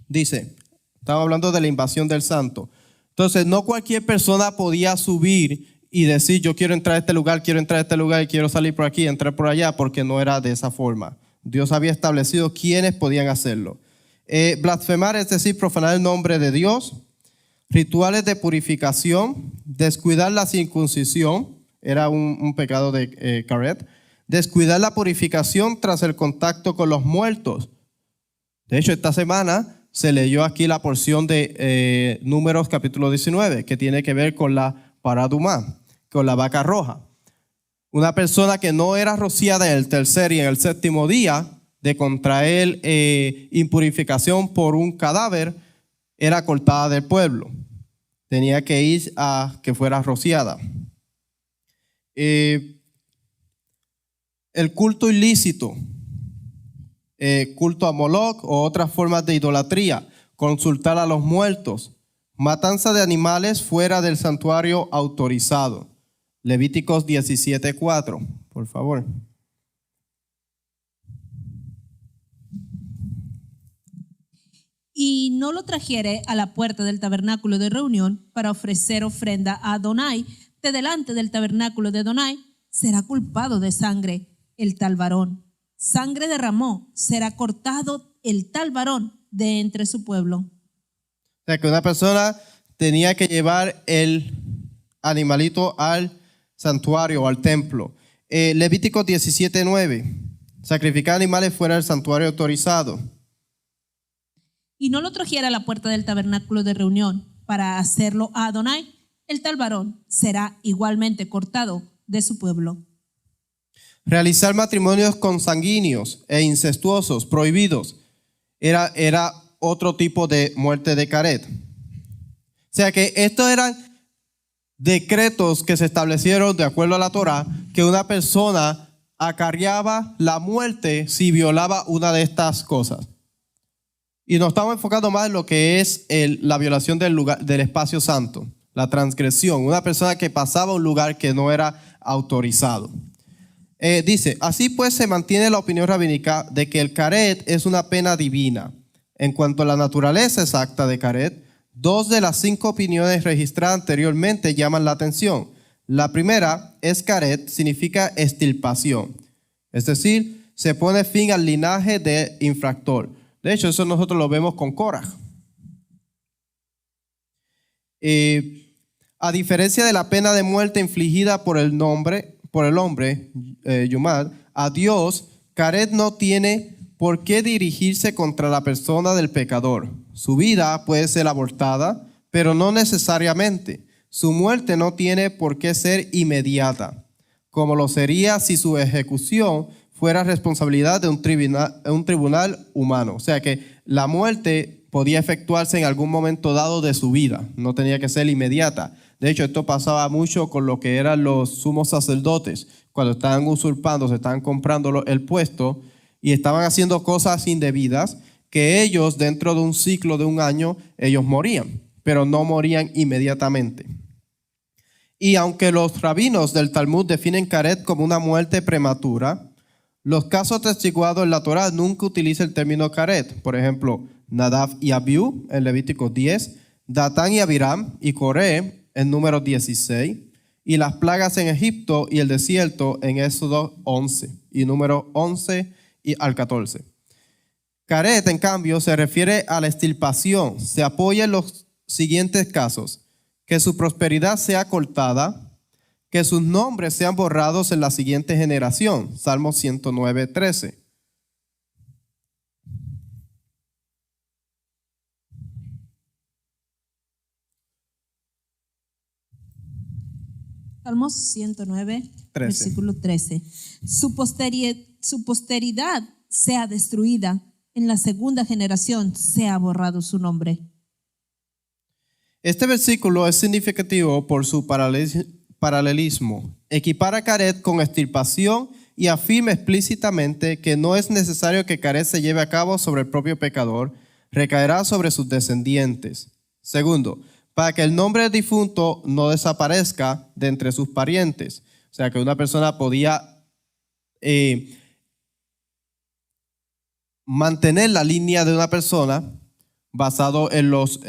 Dice, estamos hablando de la invasión del santo. Entonces, no cualquier persona podía subir y decir, yo quiero entrar a este lugar, quiero entrar a este lugar y quiero salir por aquí, entrar por allá, porque no era de esa forma. Dios había establecido quiénes podían hacerlo. Blasfemar, es decir, profanar el nombre de Dios. Rituales de purificación. Descuidar la circuncisión. Era un pecado de Caret. Descuidar la purificación tras el contacto con los muertos. De hecho, esta semana se leyó aquí la porción de Números capítulo 19, que tiene que ver con la paradumá, con la vaca roja. Una persona que no era rociada en el tercer y en el séptimo día de contraer impurificación por un cadáver, era cortada del pueblo. Tenía que ir a que fuera rociada. El culto ilícito, culto a Moloch o otras formas de idolatría, consultar a los muertos, matanza de animales fuera del santuario autorizado. Levíticos 17:4, por favor.
Y no lo trajere a la puerta del tabernáculo de reunión para ofrecer ofrenda a Adonai de delante del tabernáculo de Adonai, será culpado de sangre el tal varón. Sangre derramó, será cortado el tal varón de entre su pueblo.
O sea que una persona tenía que llevar el animalito al santuario o al templo. Levítico 17:9. Sacrificar animales fuera del santuario autorizado.
Y no lo trajera a la puerta del tabernáculo de reunión para hacerlo a Adonai, el tal varón será igualmente cortado de su pueblo.
Realizar matrimonios consanguíneos e incestuosos, prohibidos, era otro tipo de muerte de Caret. O sea que estos eran decretos que se establecieron de acuerdo a la Torá, que una persona acarreaba la muerte si violaba una de estas cosas. Y nos estamos enfocando más en lo que es la violación del espacio santo, la transgresión, una persona que pasaba a un lugar que no era autorizado. Dice, así pues se mantiene la opinión rabínica de que el Caret es una pena divina. En cuanto a la naturaleza exacta de Caret, 2 de las 5 opiniones registradas anteriormente llaman la atención. La primera es Caret, significa extirpación, es decir, se pone fin al linaje de infractor. De hecho, eso nosotros lo vemos con Korah. A diferencia de la pena de muerte infligida por el hombre, Yumad, a Dios, Caret no tiene por qué dirigirse contra la persona del pecador. Su vida puede ser abortada, pero no necesariamente. Su muerte no tiene por qué ser inmediata, como lo sería si su ejecución fuera responsabilidad de un tribunal humano. O sea que la muerte podía efectuarse en algún momento dado de su vida, no tenía que ser inmediata. De hecho, esto pasaba mucho con lo que eran los sumos sacerdotes, cuando estaban usurpando, se estaban comprando el puesto y estaban haciendo cosas indebidas, que ellos dentro de un ciclo de un año, ellos morían, pero no morían inmediatamente. Y aunque los rabinos del Talmud definen Caret como una muerte prematura, los casos atestiguados en la Torá nunca utilizan el término Caret. Por ejemplo, Nadab y Abiú en Levítico 10, Datán y Abiram y Coré en Números 16, y las plagas en Egipto y el desierto en Éxodo 11 y Números 11 y al 14. Caret, en cambio, se refiere a la extirpación. Se apoya en los siguientes casos: que su prosperidad sea cortada, que sus nombres sean borrados en la siguiente generación. Salmo 109:13.
Salmos 109, versículo 13. Su posteridad sea destruida, en la segunda generación sea borrado su nombre.
Este versículo es significativo por su paralelismo. Equipara Caret con extirpación y afirma explícitamente que no es necesario que Caret se lleve a cabo sobre el propio pecador, recaerá sobre sus descendientes. Segundo, para que el nombre del difunto no desaparezca de entre sus parientes. O sea, que una persona podía mantener la línea de una persona basado en los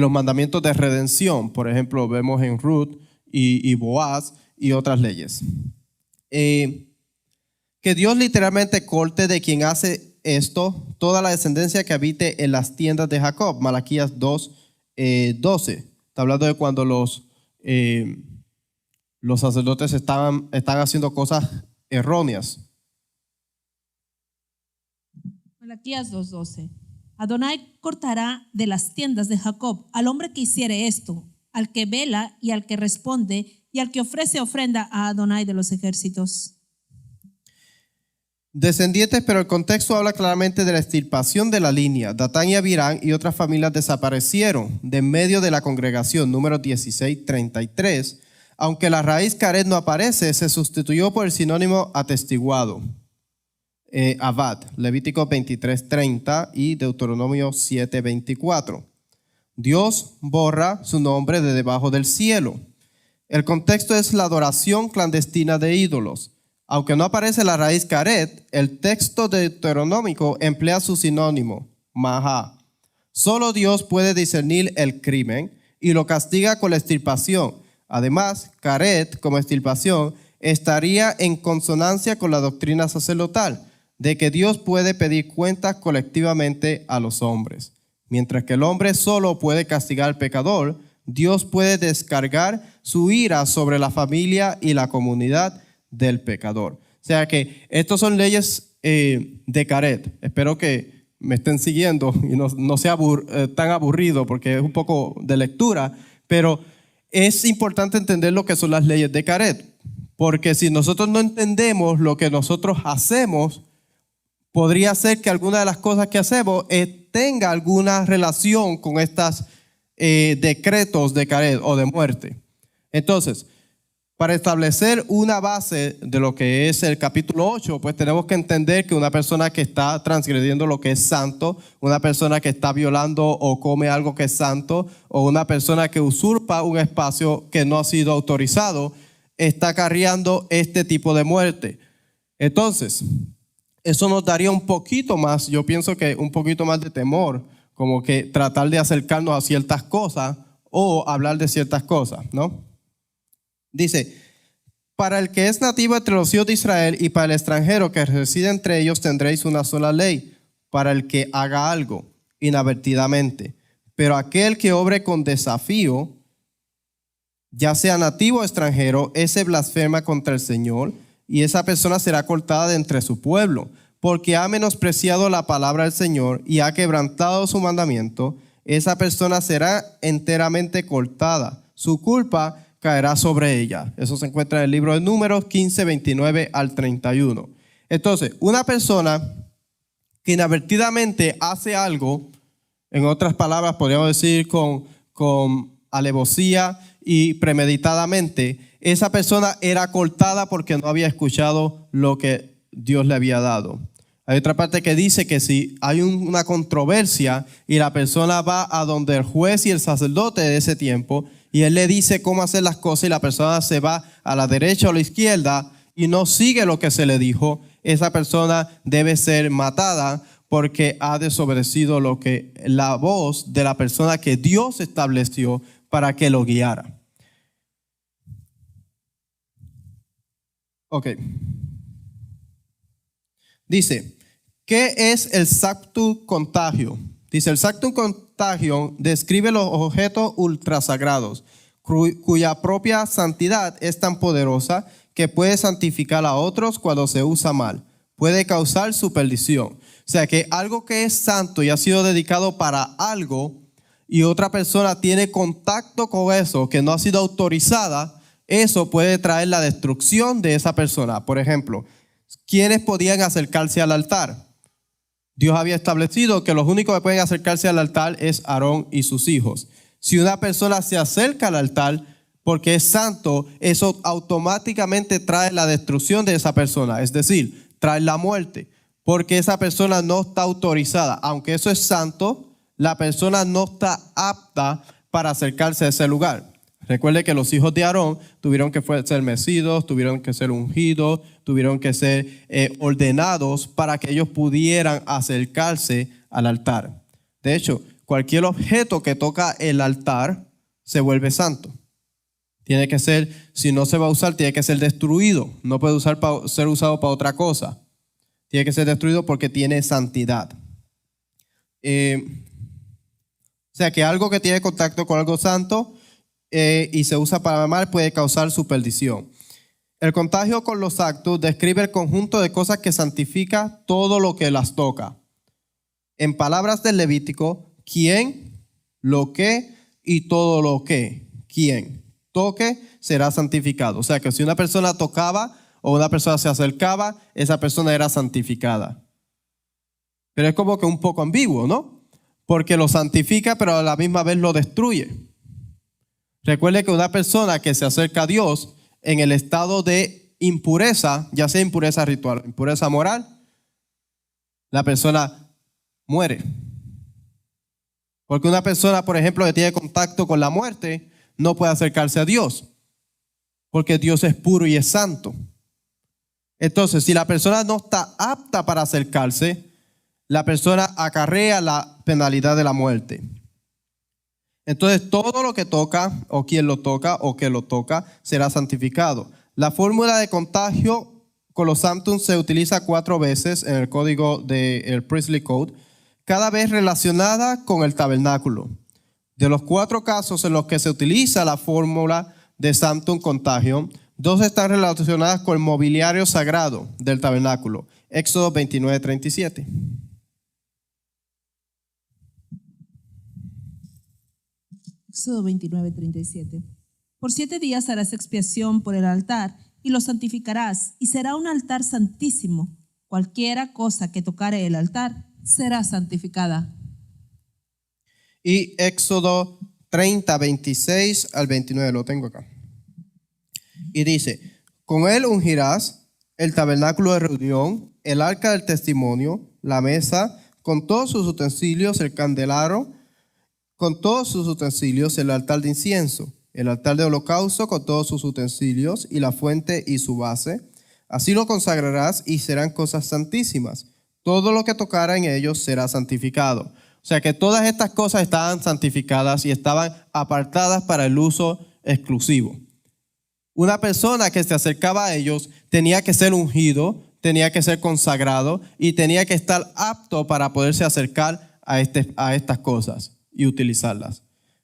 mandamientos de redención. Por ejemplo, vemos en Ruth y Boaz y otras leyes. Que Dios literalmente corte de quien hace esto toda la descendencia que habite en las tiendas de Jacob. Malaquías 2:12. Está hablando de cuando los sacerdotes están haciendo cosas erróneas.
Malaquías 2:12. Adonai cortará de las tiendas de Jacob al hombre que hiciere esto, al que vela y al que responde y al que ofrece ofrenda a Adonai de los ejércitos.
Descendientes, pero el contexto habla claramente de la extirpación de la línea. Datán y Abirán y otras familias desaparecieron de en medio de la congregación. Números 16:33. Aunque la raíz Caret no aparece, se sustituyó por el sinónimo atestiguado. Abad, Levítico 23:30 y Deuteronomio 7:24. Dios borra su nombre de debajo del cielo. El contexto es la adoración clandestina de ídolos. Aunque no aparece la raíz Caret, el texto deuteronómico emplea su sinónimo, Mahá. Solo Dios puede discernir el crimen y lo castiga con la extirpación. Además, Caret, como extirpación, estaría en consonancia con la doctrina sacerdotal de que Dios puede pedir cuentas colectivamente a los hombres. Mientras que el hombre solo puede castigar al pecador, Dios puede descargar su ira sobre la familia y la comunidad del pecador. O sea que estas son leyes de Caret. Espero que me estén siguiendo y no sea tan aburrido porque es un poco de lectura, pero es importante entender lo que son las leyes de Caret, porque si nosotros no entendemos lo que nosotros hacemos, podría ser que alguna de las cosas que hacemos tenga alguna relación con estos decretos de Caret o de muerte. Entonces, para establecer una base de lo que es el capítulo 8, pues tenemos que entender que una persona que está transgrediendo lo que es santo, una persona que está violando o come algo que es santo, o una persona que usurpa un espacio que no ha sido autorizado, está acarreando este tipo de muerte. Entonces, eso nos daría un poquito más, yo pienso que un poquito más de temor, como que tratar de acercarnos a ciertas cosas o hablar de ciertas cosas, ¿no? Dice, para el que es nativo entre los hijos de Israel y para el extranjero que reside entre ellos tendréis una sola ley, para el que haga algo inadvertidamente. Pero aquel que obre con desafío, ya sea nativo o extranjero, ese blasfema contra el Señor y esa persona será cortada de entre su pueblo, porque ha menospreciado la palabra del Señor y ha quebrantado su mandamiento. Esa persona será enteramente cortada. Su culpa caerá sobre ella. Eso se encuentra en el libro de Números 15:29 al 31. Entonces, una persona que inadvertidamente hace algo, en otras palabras podríamos decir con alevosía y premeditadamente, esa persona era cortada porque no había escuchado lo que Dios le había dado. Hay otra parte que dice que si hay una controversia y la persona va a donde el juez y el sacerdote de ese tiempo y él le dice cómo hacer las cosas y la persona se va a la derecha o a la izquierda y no sigue lo que se le dijo, esa persona debe ser matada porque ha desobedecido la voz de la persona que Dios estableció para que lo guiara. Ok. Dice, ¿qué es el Sanctum Contagio? Dice, el Sanctum Contagio describe los objetos ultrasagrados, cuya propia santidad es tan poderosa que puede santificar a otros cuando se usa mal. Puede causar su perdición. O sea que algo que es santo y ha sido dedicado para algo y otra persona tiene contacto con eso que no ha sido autorizada, eso puede traer la destrucción de esa persona. Por ejemplo, ¿quiénes podían acercarse al altar? Dios había establecido que los únicos que pueden acercarse al altar es Aarón y sus hijos. Si una persona se acerca al altar porque es santo, eso automáticamente trae la destrucción de esa persona, es decir, trae la muerte, porque esa persona no está autorizada. Aunque eso es santo, la persona no está apta para acercarse a ese lugar. Recuerde que los hijos de Aarón tuvieron que ser mecidos, tuvieron que ser ungidos, tuvieron que ser ordenados para que ellos pudieran acercarse al altar. De hecho, cualquier objeto que toca el altar se vuelve santo. Tiene que ser, si no se va a usar, tiene que ser destruido. No puede ser usado para otra cosa. Tiene que ser destruido porque tiene santidad. O sea que algo que tiene contacto con algo santo y se usa para mal puede causar su perdición. El contagio con los actos describe el conjunto de cosas que santifica todo lo que las toca. En palabras del Levítico, quien, lo que y todo lo que, quien toque será santificado. O sea que si una persona tocaba o una persona se acercaba, esa persona era santificada. Pero es como que un poco ambiguo, ¿no? Porque lo santifica, pero a la misma vez lo destruye. Recuerde que una persona que se acerca a Dios en el estado de impureza, ya sea impureza ritual, impureza moral, la persona muere. Porque una persona, por ejemplo, que tiene contacto con la muerte, no puede acercarse a Dios. Porque Dios es puro y es santo. Entonces, si la persona no está apta para acercarse, la persona acarrea la penalidad de la muerte. Entonces, todo lo que toca, o quien lo toca, o que lo toca, será santificado. La fórmula de contagio con los santos se utiliza 4 veces en el código del Priestly Code, cada vez relacionada con el tabernáculo. De los 4 casos en los que se utiliza la fórmula de Sanctum Contagio, 2 están relacionadas con el mobiliario sagrado del tabernáculo. Éxodo 29:37.
Éxodo 29:37. Por 7 días harás expiación por el altar y lo santificarás, y será un altar santísimo. Cualquiera cosa que tocare el altar será santificada.
Y Éxodo 30:26 al 29, lo tengo acá. Y dice, con él ungirás el tabernáculo de reunión, el arca del testimonio, la mesa, con todos sus utensilios, el candelero, con todos sus utensilios, el altar de incienso, el altar de holocausto con todos sus utensilios y la fuente y su base. Así lo consagrarás y serán cosas santísimas. Todo lo que tocara en ellos será santificado. O sea que todas estas cosas estaban santificadas y estaban apartadas para el uso exclusivo. Una persona que se acercaba a ellos tenía que ser ungido, tenía que ser consagrado y tenía que estar apto para poderse acercar a estas cosas y utilizarlas.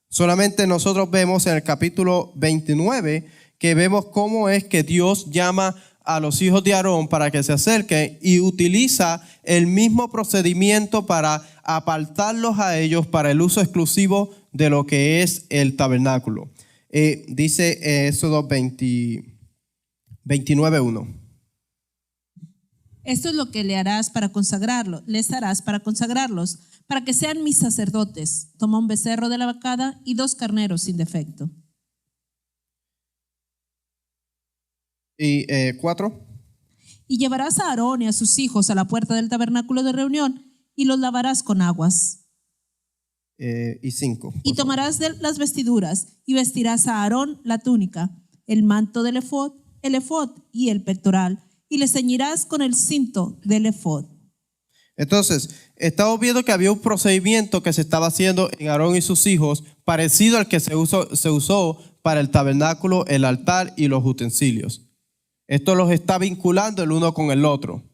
Solamente nosotros vemos en el capítulo 29 que vemos cómo es que Dios llama a los hijos de Aarón para que se acerquen y utiliza el mismo procedimiento para apartarlos a ellos para el uso exclusivo de lo que es el tabernáculo. Dice Éxodo 29:1.
Esto es lo que les harás para consagrarlos, para que sean mis sacerdotes. Toma un becerro de la vacada y 2 carneros sin defecto.
Y 4.
Y llevarás a Aarón y a sus hijos a la puerta del tabernáculo de reunión y los lavarás con aguas.
Y 5.
Y tomarás de las vestiduras y vestirás a Aarón la túnica, el manto del efod, el efod y el pectoral, y le ceñirás con el cinto del efod.
Entonces, estamos viendo que había un procedimiento que se estaba haciendo en Aarón y sus hijos parecido al que se usó para el tabernáculo, el altar y los utensilios. Esto los está vinculando el uno con el otro.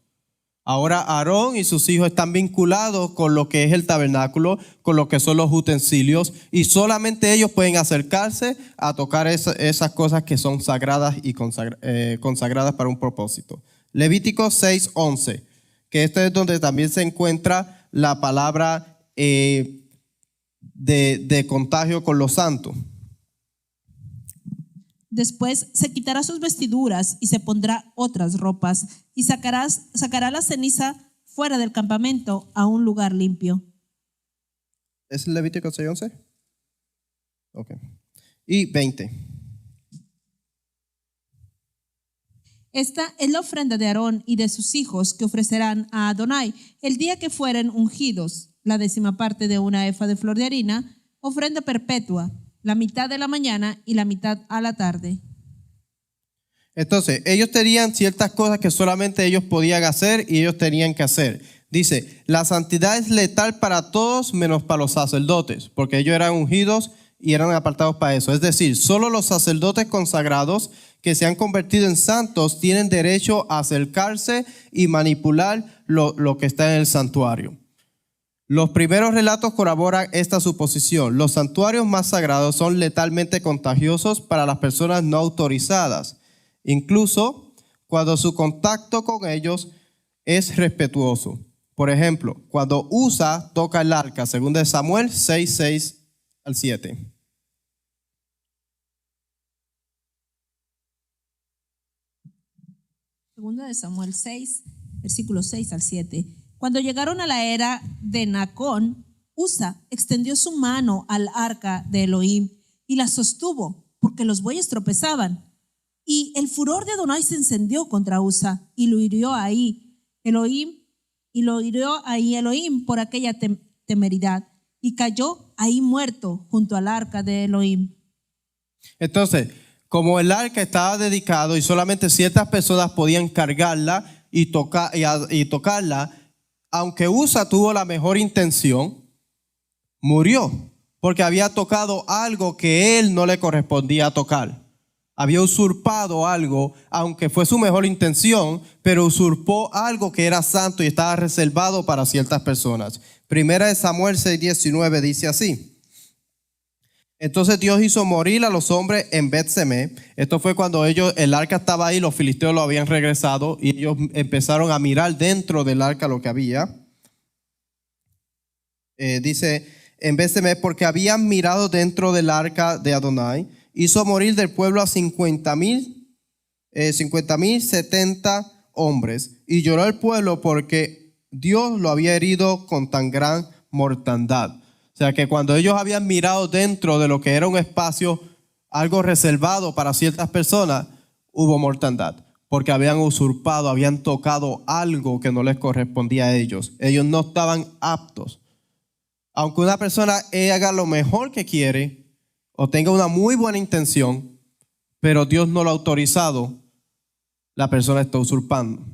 Ahora Aarón y sus hijos están vinculados con lo que es el tabernáculo, con lo que son los utensilios, y solamente ellos pueden acercarse a tocar esas cosas que son sagradas y consagradas para un propósito. Levítico 6:11, que esto es donde también se encuentra la palabra de contagio con los santos.
Después se quitará sus vestiduras y se pondrá otras ropas y sacará la ceniza fuera del campamento a un lugar limpio.
¿Es Levítico 6:11? Ok. Y 20.
Esta es la ofrenda de Aarón y de sus hijos que ofrecerán a Adonai el día que fueren ungidos, la 10ª parte de una efa de flor de harina, ofrenda perpetua, la mitad de la mañana y la mitad a la tarde.
Entonces, ellos tenían ciertas cosas que solamente ellos podían hacer y ellos tenían que hacer. Dice, la santidad es letal para todos menos para los sacerdotes, porque ellos eran ungidos y eran apartados para eso. Es decir, solo los sacerdotes consagrados que se han convertido en santos tienen derecho a acercarse y manipular lo que está en el santuario. Los primeros relatos corroboran esta suposición. Los santuarios más sagrados son letalmente contagiosos para las personas no autorizadas, incluso cuando su contacto con ellos es respetuoso. Por ejemplo, cuando Usa toca el arca, según de Samuel 6, 6-7.
Segunda de Samuel 6, versículos 6-7. Cuando llegaron a la era de Nacón, Usa extendió su mano al arca de Elohim y la sostuvo, porque los bueyes tropezaban. Y el furor de Adonai se encendió contra Usa y lo hirió ahí Elohim por aquella temeridad, y cayó ahí muerto junto al arca de Elohim.
Entonces, como el arca estaba dedicado y solamente ciertas personas podían cargarla y tocarla, aunque Usa tuvo la mejor intención, murió porque había tocado algo que él no le correspondía tocar. Había usurpado algo, aunque fue su mejor intención, pero usurpó algo que era santo y estaba reservado para ciertas personas. Primera de Samuel 6:19 dice así: entonces Dios hizo morir a los hombres en Bet-Semé. Esto fue cuando el arca estaba ahí, los filisteos lo habían regresado y ellos empezaron a mirar dentro del arca lo que había. Dice en Bet-Semé, porque habían mirado dentro del arca de Adonai, hizo morir del pueblo a 50,070 hombres. Y lloró el pueblo porque Dios lo había herido con tan gran mortandad. O sea que cuando ellos habían mirado dentro de lo que era un espacio, algo reservado para ciertas personas, hubo mortandad. Porque habían usurpado, habían tocado algo que no les correspondía a ellos. Ellos no estaban aptos. Aunque una persona haga lo mejor que quiere o tenga una muy buena intención, pero Dios no lo ha autorizado, la persona está usurpando.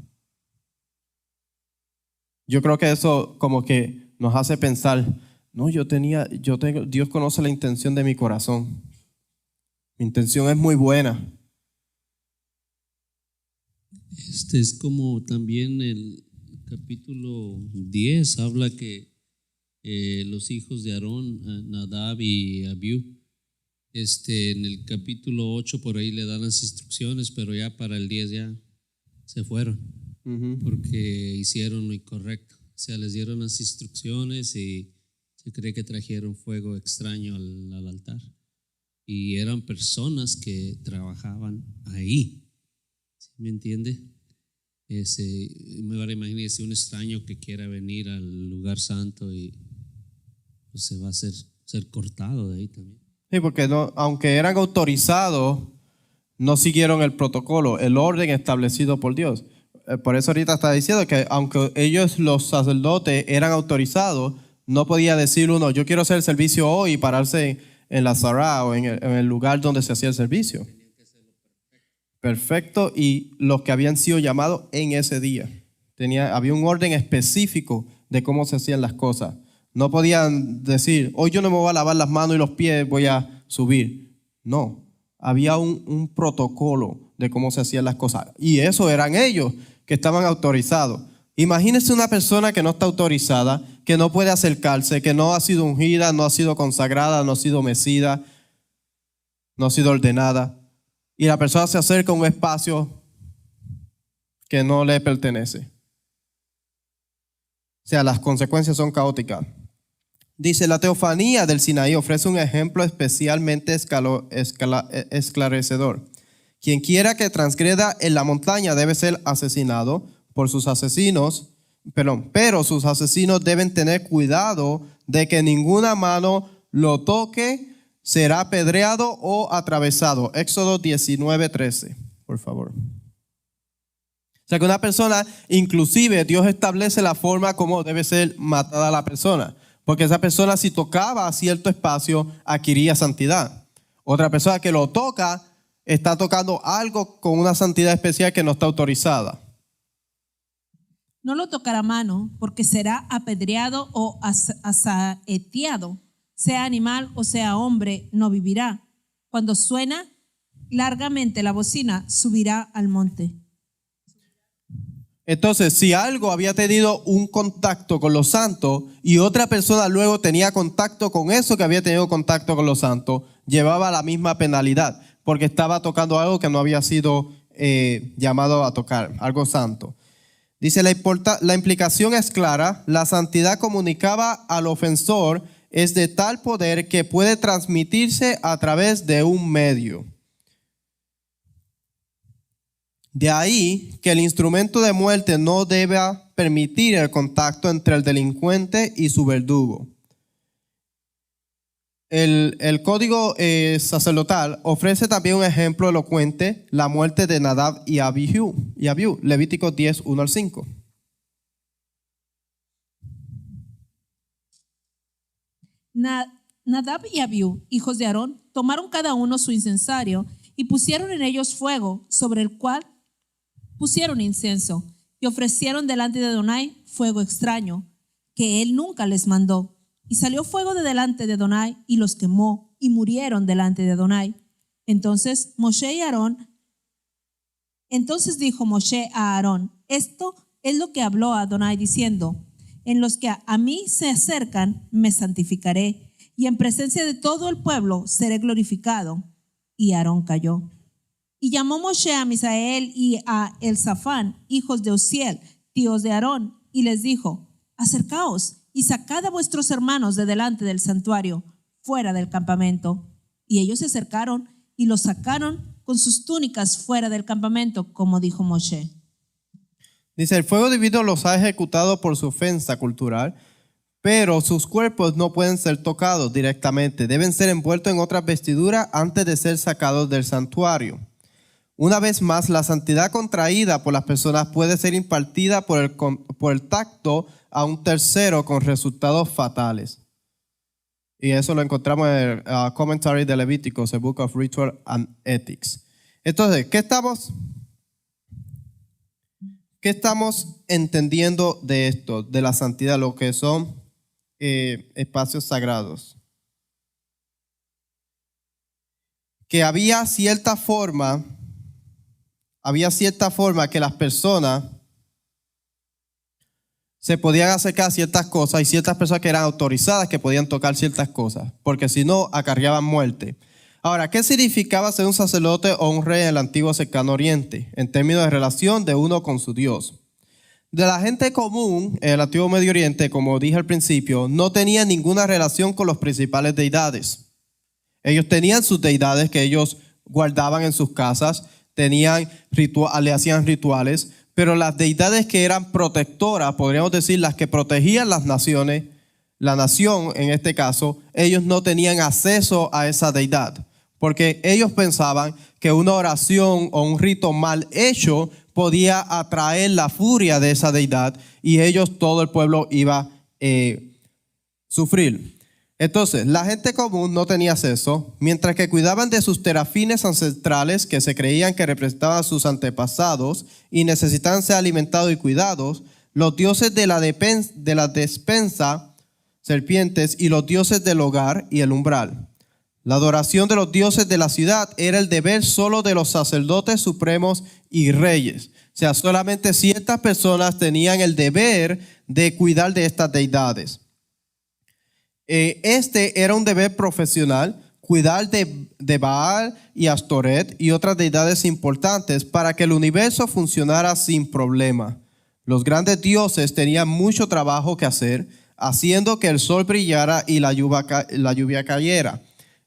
Yo creo que eso como que nos hace pensar, no, Dios conoce la intención de mi corazón. Mi intención es muy buena.
Este es como también el capítulo 10 habla que los hijos de Aarón, Nadab y Abiú, en el capítulo 8 por ahí le dan las instrucciones, pero ya para el 10 ya se fueron, porque hicieron lo incorrecto. O sea, les dieron las instrucciones y se cree que trajeron fuego extraño al altar. Y eran personas que trabajaban ahí. ¿Sí me entiende? Me van a imaginar un extraño que quiera venir al lugar santo y pues se va a ser cortado de ahí también.
Sí, porque aunque eran autorizados, no siguieron el protocolo, el orden establecido por Dios. Por eso ahorita está diciendo que aunque ellos, los sacerdotes, eran autorizados, no podía decir uno, yo quiero hacer el servicio hoy y pararse en la Sará o en el lugar donde se hacía el servicio. Perfecto, y los que habían sido llamados en ese día. Había un orden específico de cómo se hacían las cosas. No podían decir, hoy yo no me voy a lavar las manos y los pies, voy a subir. No, había un protocolo de cómo se hacían las cosas. Y eso eran ellos que estaban autorizados. Imagínense una persona que no está autorizada, que no puede acercarse, que no ha sido ungida, no ha sido consagrada, no ha sido mecida, no ha sido ordenada. Y la persona se acerca a un espacio que no le pertenece. O sea, las consecuencias son caóticas. Dice, la teofanía del Sinaí ofrece un ejemplo especialmente esclarecedor. Quien quiera que transgreda en la montaña debe ser asesinado por sus asesinos, pero sus asesinos deben tener cuidado de que ninguna mano lo toque, será apedreado o atravesado. Éxodo 19:13, por favor. O sea que una persona, inclusive Dios establece la forma como debe ser matada la persona. Porque esa persona si tocaba a cierto espacio adquiría santidad. Otra persona que lo toca está tocando algo con una santidad especial que no está autorizada.
No lo tocará a mano porque será apedreado o asaeteado. sea animal o sea hombre, no vivirá. Cuando suena largamente la bocina, subirá al monte.
Entonces, si algo había tenido un contacto con los santos y otra persona luego tenía contacto con eso que había tenido contacto con los santos, llevaba la misma penalidad, porque estaba tocando algo que no había sido llamado a tocar, algo santo. Dice, la implicación es clara: la santidad comunicaba al ofensor es de tal poder que puede transmitirse a través de un medio. De ahí que el instrumento de muerte no deba permitir el contacto entre el delincuente y su verdugo. El código sacerdotal ofrece también un ejemplo elocuente: la muerte de Nadab y Abiú, Levítico 10, 1 al 5.
Nadab y Abiú, hijos de Aarón, tomaron cada uno su incensario y pusieron en ellos fuego, sobre el cual pusieron incienso, y ofrecieron delante de Adonai fuego extraño, que él nunca les mandó. Y salió fuego de delante de Adonai, y los quemó, y murieron delante de Adonai. Entonces dijo Moshe a Aarón: esto es lo que habló a Adonai, diciendo: en los que a mí se acercan, me santificaré, y en presencia de todo el pueblo seré glorificado. Y Aarón calló. Y llamó Moshe a Misael y a Elzafán, hijos de Uziel, tíos de Aarón, y les dijo: acercaos y sacad a vuestros hermanos de delante del santuario, fuera del campamento. Y ellos se acercaron y los sacaron con sus túnicas fuera del campamento, como dijo Moshe.
Dice, el fuego divino los ha ejecutado por su ofensa cultural, pero sus cuerpos no pueden ser tocados directamente. Deben ser envueltos en otras vestiduras antes de ser sacados del santuario. Una vez más, la santidad contraída por las personas puede ser impartida por el tacto a un tercero con resultados fatales. Y eso lo encontramos en el Commentary de Levíticos, el Book of Ritual and Ethics. Entonces, ¿qué estamos entendiendo de esto, de la santidad, lo que son espacios sagrados? Que había cierta forma que las personas se podían acercar a ciertas cosas, y ciertas personas que eran autorizadas que podían tocar ciertas cosas, porque si no, acarreaban muerte. Ahora, ¿qué significaba ser un sacerdote o un rey en el antiguo cercano oriente, en términos de relación de uno con su Dios? De la gente común en el antiguo Medio Oriente, como dije al principio, no tenía ninguna relación con los principales deidades. Ellos tenían sus deidades que ellos guardaban en sus casas, le hacían rituales, pero las deidades que eran protectoras, podríamos decir las que protegían las naciones, la nación en este caso, ellos no tenían acceso a esa deidad, porque ellos pensaban que una oración o un rito mal hecho podía atraer la furia de esa deidad y todo el pueblo iba a sufrir. Entonces, la gente común no tenía acceso, mientras que cuidaban de sus terafines ancestrales que se creían que representaban a sus antepasados y necesitaban ser alimentados y cuidados. Los dioses de la despensa, serpientes, y los dioses del hogar y el umbral. La adoración de los dioses de la ciudad era el deber solo de los sacerdotes supremos y reyes. O sea, solamente ciertas personas tenían el deber de cuidar de estas deidades. Este era un deber profesional, cuidar de Baal y Astoret y otras deidades importantes para que el universo funcionara sin problema. Los grandes dioses tenían mucho trabajo que hacer, haciendo que el sol brillara y la lluvia cayera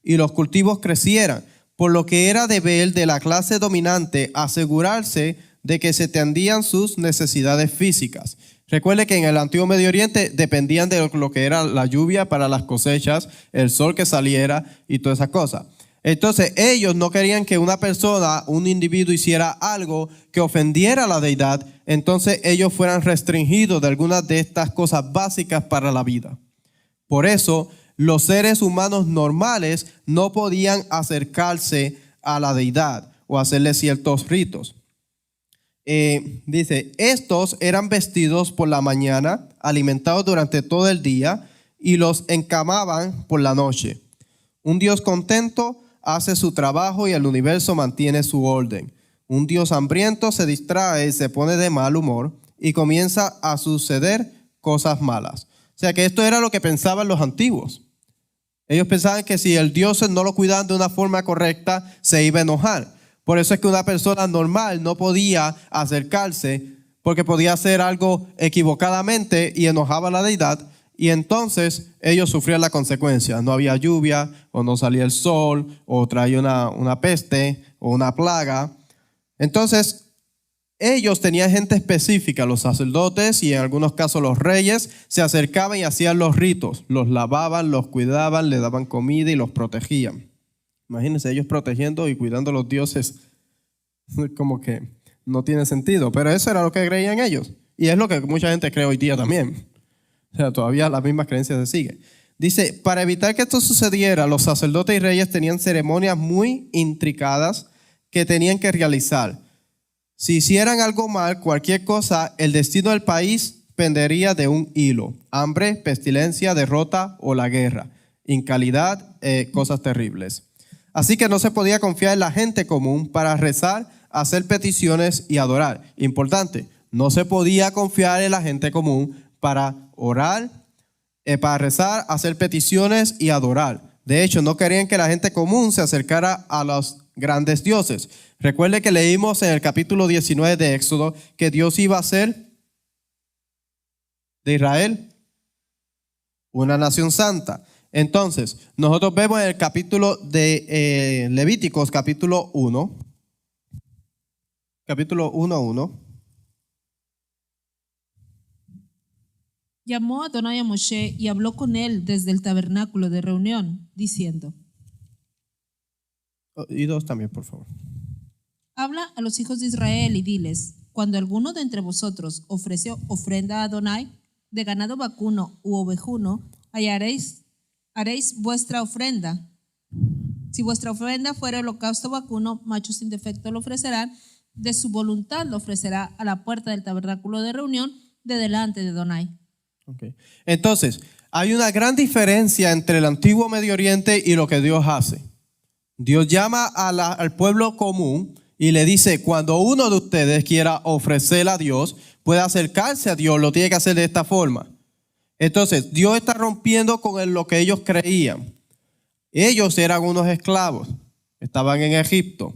y los cultivos crecieran, por lo que era deber de la clase dominante asegurarse de que se atendían sus necesidades físicas. Recuerde que en el antiguo Medio Oriente dependían de lo que era la lluvia para las cosechas, el sol que saliera y todas esas cosas. Entonces ellos no querían que una persona, un individuo hiciera algo que ofendiera a la deidad, entonces ellos fueran restringidos de algunas de estas cosas básicas para la vida. Por eso los seres humanos normales no podían acercarse a la deidad o hacerle ciertos ritos. Dice, estos eran vestidos por la mañana, alimentados durante todo el día, y los encamaban por la noche. Un Dios contento hace su trabajo y el universo mantiene su orden. Un Dios hambriento se distrae, se pone de mal humor y comienza a suceder cosas malas. O sea que esto era lo que pensaban los antiguos. Ellos pensaban que si el Dios no lo cuidaban de una forma correcta, se iba a enojar. Por eso es que una persona normal no podía acercarse porque podía hacer algo equivocadamente y enojaba a la deidad. Y entonces ellos sufrían la consecuencia. No había lluvia, o no salía el sol, o traía una peste, o una plaga. Entonces ellos tenían gente específica, los sacerdotes y en algunos casos los reyes, se acercaban y hacían los ritos. Los lavaban, los cuidaban, le daban comida y los protegían. Imagínense ellos protegiendo y cuidando a los dioses. Como que no tiene sentido, pero eso era lo que creían ellos. Y es lo que mucha gente cree hoy día también. O sea, todavía las mismas creencias se siguen. Dice, para evitar que esto sucediera, los sacerdotes y reyes tenían ceremonias muy intricadas que tenían que realizar. Si hicieran algo mal, cualquier cosa, el destino del país pendería de un hilo. Hambre, pestilencia, derrota o la guerra. Incalidad, cosas terribles. Así que no se podía confiar en la gente común para rezar, hacer peticiones y adorar. Importante, no se podía confiar en la gente común para orar, para rezar, hacer peticiones y adorar. De hecho, no querían que la gente común se acercara a los grandes dioses. Recuerde que leímos en el capítulo 19 de Éxodo que Dios iba a hacer de Israel una nación santa. Entonces, nosotros vemos en el capítulo de Levíticos, capítulo 1, capítulo 1:1.
Llamó Adonai a Moshe y habló con él desde el tabernáculo de reunión, diciendo:
Y 2 también, por favor.
Habla a los hijos de Israel y diles: cuando alguno de entre vosotros ofreció ofrenda a Adonai, de ganado vacuno u ovejuno, haréis vuestra ofrenda. Si vuestra ofrenda fuera holocausto vacuno, macho sin defecto lo ofrecerán, de su voluntad lo ofrecerá a la puerta del tabernáculo de reunión, de delante de Adonai.
Okay. Entonces, hay una gran diferencia entre el antiguo Medio Oriente y lo que Dios hace. Dios llama al pueblo común y le dice, cuando uno de ustedes quiera ofrecer a Dios, puede acercarse a Dios, lo tiene que hacer de esta forma. Entonces, Dios está rompiendo con lo que ellos creían. Ellos eran unos esclavos, estaban en Egipto.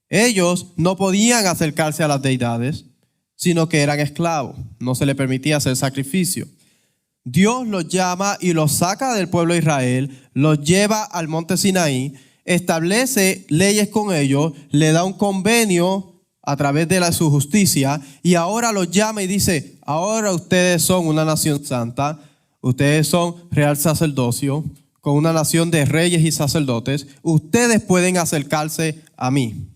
Ellos no podían acercarse a las deidades, sino que eran esclavos. No se les permitía hacer sacrificio. Dios los llama y los saca del pueblo de Israel, los lleva al monte Sinaí, establece leyes con ellos, le da un convenio a través de su justicia y ahora los llama y dice, ahora ustedes son una nación santa, ustedes son real sacerdocio, con una nación de reyes y sacerdotes, ustedes pueden acercarse a mí.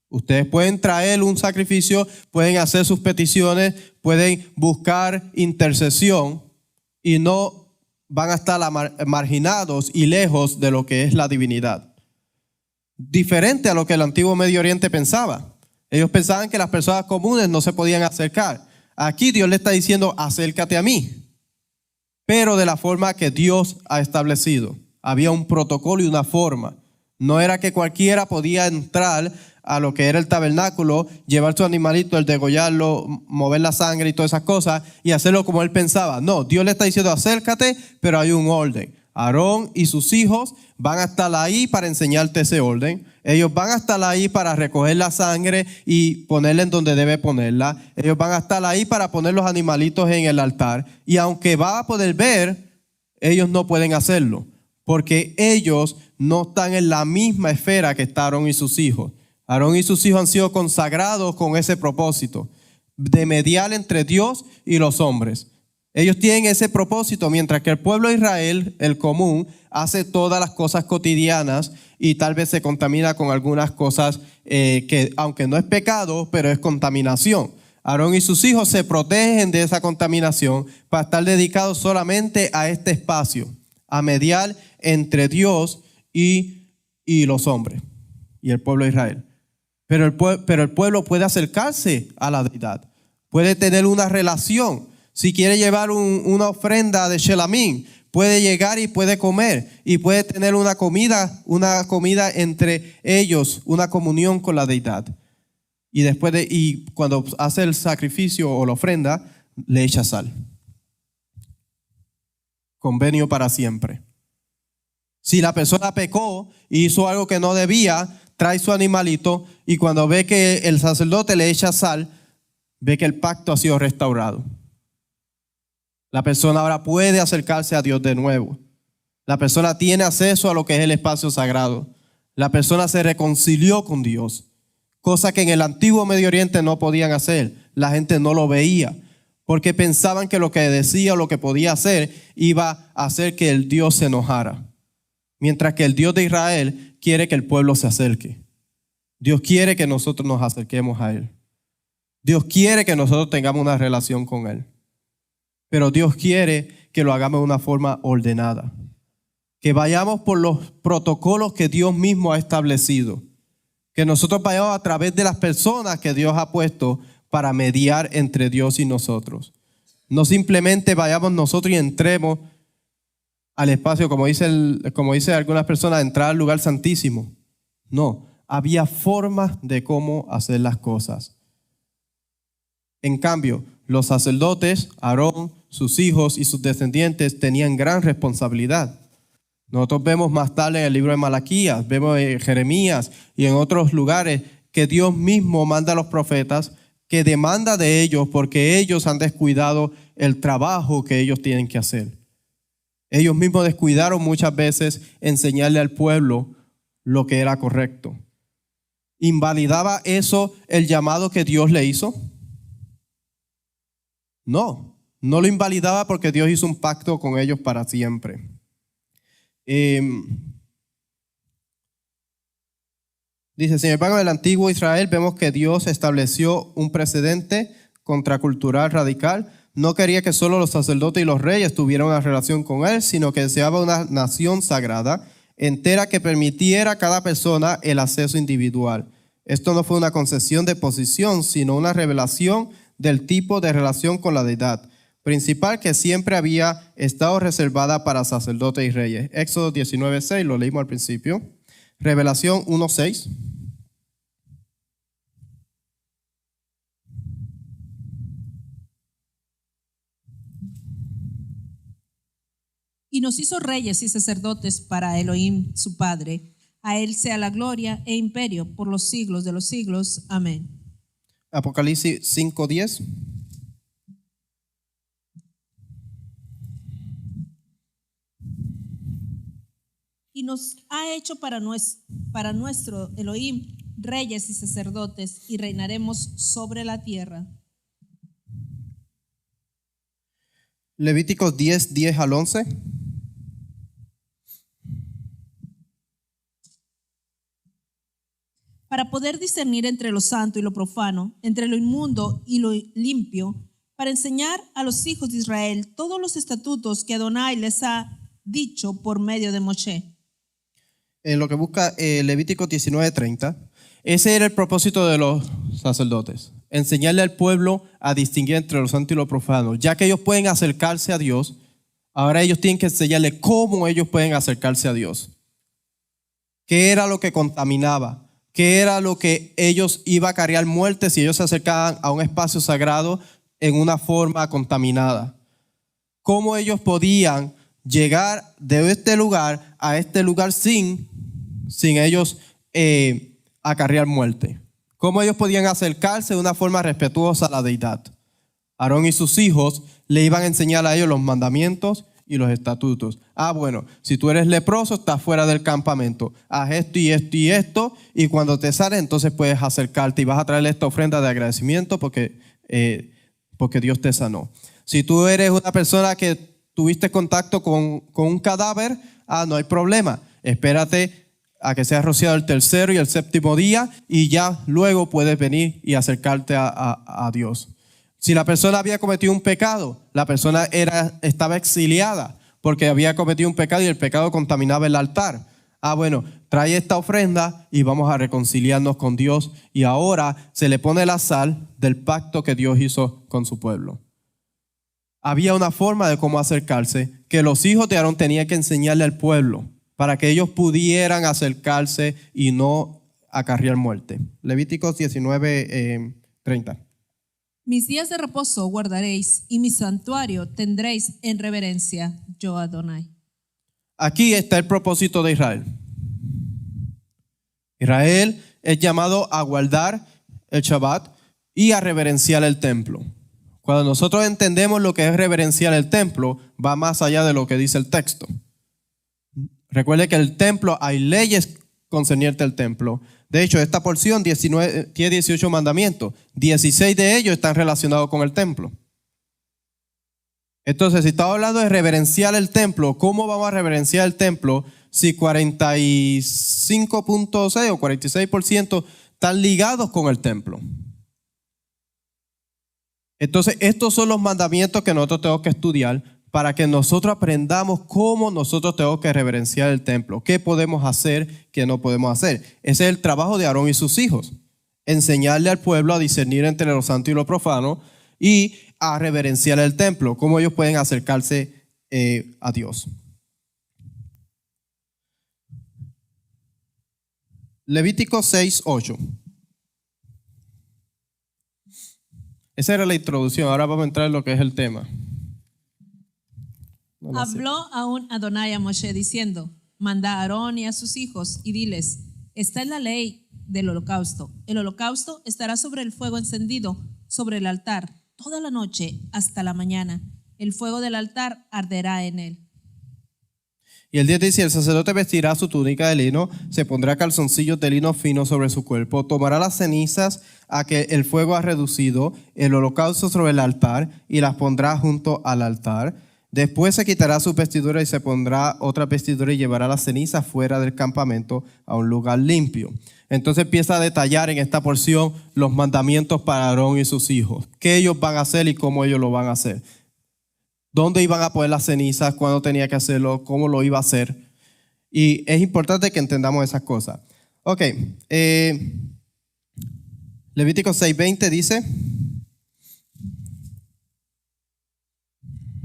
Ustedes pueden traer un sacrificio, pueden hacer sus peticiones, pueden buscar intercesión y no van a estar marginados y lejos de lo que es la divinidad. Diferente a lo que el antiguo Medio Oriente pensaba. Ellos pensaban que las personas comunes no se podían acercar. Aquí Dios le está diciendo, acércate a mí, pero de la forma que Dios ha establecido. Había un protocolo y una forma. No era que cualquiera podía entrar a lo que era el tabernáculo, llevar su animalito, el degollarlo, mover la sangre y todas esas cosas y hacerlo como él pensaba. No, Dios le está diciendo acércate, pero hay un orden. Aarón y sus hijos van a estar ahí para enseñarte ese orden. Ellos van a estar ahí para recoger la sangre y ponerla en donde debe ponerla. Ellos van a estar ahí para poner los animalitos en el altar. Y aunque va a poder ver, ellos no pueden hacerlo, porque ellos no están en la misma esfera que está Aarón y sus hijos. Aarón y sus hijos han sido consagrados con ese propósito de mediar entre Dios y los hombres. Ellos tienen ese propósito, mientras que el pueblo de Israel, el común, hace todas las cosas cotidianas y tal vez se contamina con algunas cosas que, aunque no es pecado, pero es contaminación. Aarón y sus hijos se protegen de esa contaminación para estar dedicados solamente a este espacio, a mediar entre Dios y los hombres y el pueblo de Israel. Pero el pueblo puede acercarse a la deidad, puede tener una relación. Si quiere llevar una ofrenda de Shelamín, puede llegar y puede comer y puede tener una comida entre ellos, una comunión con la deidad. Y cuando hace el sacrificio o la ofrenda, le echa sal. Convenio para siempre. Si la persona pecó y hizo algo que no debía, trae su animalito y cuando ve que el sacerdote le echa sal, ve que el pacto ha sido restaurado. La persona ahora puede acercarse a Dios de nuevo. La persona tiene acceso a lo que es el espacio sagrado. La persona se reconcilió con Dios, cosa que en el antiguo Medio Oriente no podían hacer. La gente no lo veía porque pensaban que lo que decía o lo que podía hacer iba a hacer que el Dios se enojara. Mientras que el Dios de Israel quiere que el pueblo se acerque. Dios quiere que nosotros nos acerquemos a Él. Dios quiere que nosotros tengamos una relación con Él. Pero Dios quiere que lo hagamos de una forma ordenada. Que vayamos por los protocolos que Dios mismo ha establecido. Que nosotros vayamos a través de las personas que Dios ha puesto para mediar entre Dios y nosotros. No simplemente vayamos nosotros y entremos al espacio, como dice algunas personas, entrar al lugar santísimo. No, había formas de cómo hacer las cosas. En cambio, los sacerdotes, Aarón, sus hijos y sus descendientes tenían gran responsabilidad. Nosotros vemos más tarde en el libro de Malaquías, vemos en Jeremías y en otros lugares que Dios mismo manda a los profetas que demanda de ellos porque ellos han descuidado el trabajo que ellos tienen que hacer. Ellos mismos descuidaron muchas veces enseñarle al pueblo lo que era correcto. ¿Invalidaba eso el llamado que Dios le hizo? No lo invalidaba porque Dios hizo un pacto con ellos para siempre. Dice, sin embargo, en el antiguo Israel vemos que Dios estableció un precedente contracultural radical. No quería que solo los sacerdotes y los reyes tuvieran una relación con Él, sino que deseaba una nación sagrada, entera, que permitiera a cada persona el acceso individual. Esto no fue una concesión de posición, sino una revelación del tipo de relación con la deidad principal que siempre había estado reservada para sacerdotes y reyes. Éxodo 19:6, lo leímos al principio. Revelación 1:6.
Y nos hizo reyes y sacerdotes para Elohim, su Padre. A Él sea la gloria e imperio por los siglos de los siglos. Amén.
Apocalipsis 5:10.
Y nos ha hecho para nuestro Elohim reyes y sacerdotes, y reinaremos sobre la tierra.
Levíticos 10:10 al 11.
Para poder discernir entre lo santo y lo profano, entre lo inmundo y lo limpio, para enseñar a los hijos de Israel todos los estatutos que Adonai les ha dicho por medio de Moshe.
En lo que busca Levítico 19:30, ese era el propósito de los sacerdotes, enseñarle al pueblo a distinguir entre lo santo y lo profano. Ya que ellos pueden acercarse a Dios, ahora ellos tienen que enseñarle cómo ellos pueden acercarse a Dios. ¿Qué era lo que contaminaba? ¿Qué era lo que ellos iba a acarrear muerte si ellos se acercaban a un espacio sagrado en una forma contaminada? ¿Cómo ellos podían llegar de este lugar a este lugar sin ellos acarrear muerte? ¿Cómo ellos podían acercarse de una forma respetuosa a la deidad? Aarón y sus hijos le iban a enseñar a ellos los mandamientos y los estatutos. Bueno, si tú eres leproso, estás fuera del campamento. Haz esto y esto y esto, y cuando te sales, entonces puedes acercarte y vas a traerle esta ofrenda de agradecimiento porque Dios te sanó. Si tú eres una persona que tuviste contacto con un cadáver, no hay problema. Espérate a que sea rociado el tercero y el séptimo día y ya luego puedes venir y acercarte a Dios. Si la persona había cometido un pecado, la persona estaba exiliada porque había cometido un pecado y el pecado contaminaba el altar. Bueno, trae esta ofrenda y vamos a reconciliarnos con Dios, y ahora se le pone la sal del pacto que Dios hizo con su pueblo. había una forma de cómo acercarse, que los hijos de Aarón tenían que enseñarle al pueblo para que ellos pudieran acercarse y no acarrear muerte. Levíticos 19, 30.
Mis días de reposo guardaréis y mi santuario tendréis en reverencia, yo Adonai.
Aquí está el propósito de Israel. Israel es llamado a guardar el Shabbat y a reverenciar el templo. Cuando nosotros entendemos lo que es reverenciar el templo, va más allá de lo que dice el texto. Recuerde que el templo, hay leyes concernientes al templo. De hecho, esta porción tiene 18 mandamientos. 16 de ellos están relacionados con el templo. Entonces, si estamos hablando de reverenciar el templo, ¿cómo vamos a reverenciar el templo si 45.6 o 46% están ligados con el templo? Entonces, estos son los mandamientos que nosotros tenemos que estudiar para que nosotros aprendamos cómo nosotros tenemos que reverenciar el templo. ¿Qué podemos hacer, qué no podemos hacer? Ese es el trabajo de Aarón y sus hijos. Enseñarle al pueblo a discernir entre lo santo y lo profano y a reverenciar el templo. Cómo ellos pueden acercarse a Dios. Levítico 6:8. Esa era la introducción. Ahora vamos a entrar en lo que es el tema.
Habló aún Adonai a Moshe diciendo, manda a Aarón y a sus hijos y diles, esta es la ley del holocausto. El holocausto estará sobre el fuego encendido, sobre el altar, toda la noche hasta la mañana. El fuego del altar arderá en él.
Y el 10 dice, el sacerdote vestirá su túnica de lino, se pondrá calzoncillos de lino fino sobre su cuerpo, tomará las cenizas a que el fuego ha reducido, el holocausto sobre el altar y las pondrá junto al altar. Después se quitará su vestidura y se pondrá otra vestidura y llevará las cenizas fuera del campamento a un lugar limpio. Entonces empieza a detallar en esta porción los mandamientos para Aarón y sus hijos. Qué ellos van a hacer y cómo ellos lo van a hacer. Dónde iban a poner las cenizas, cuándo tenía que hacerlo, cómo lo iba a hacer. Y es importante que entendamos esas cosas. Ok. Levítico 6:20 dice.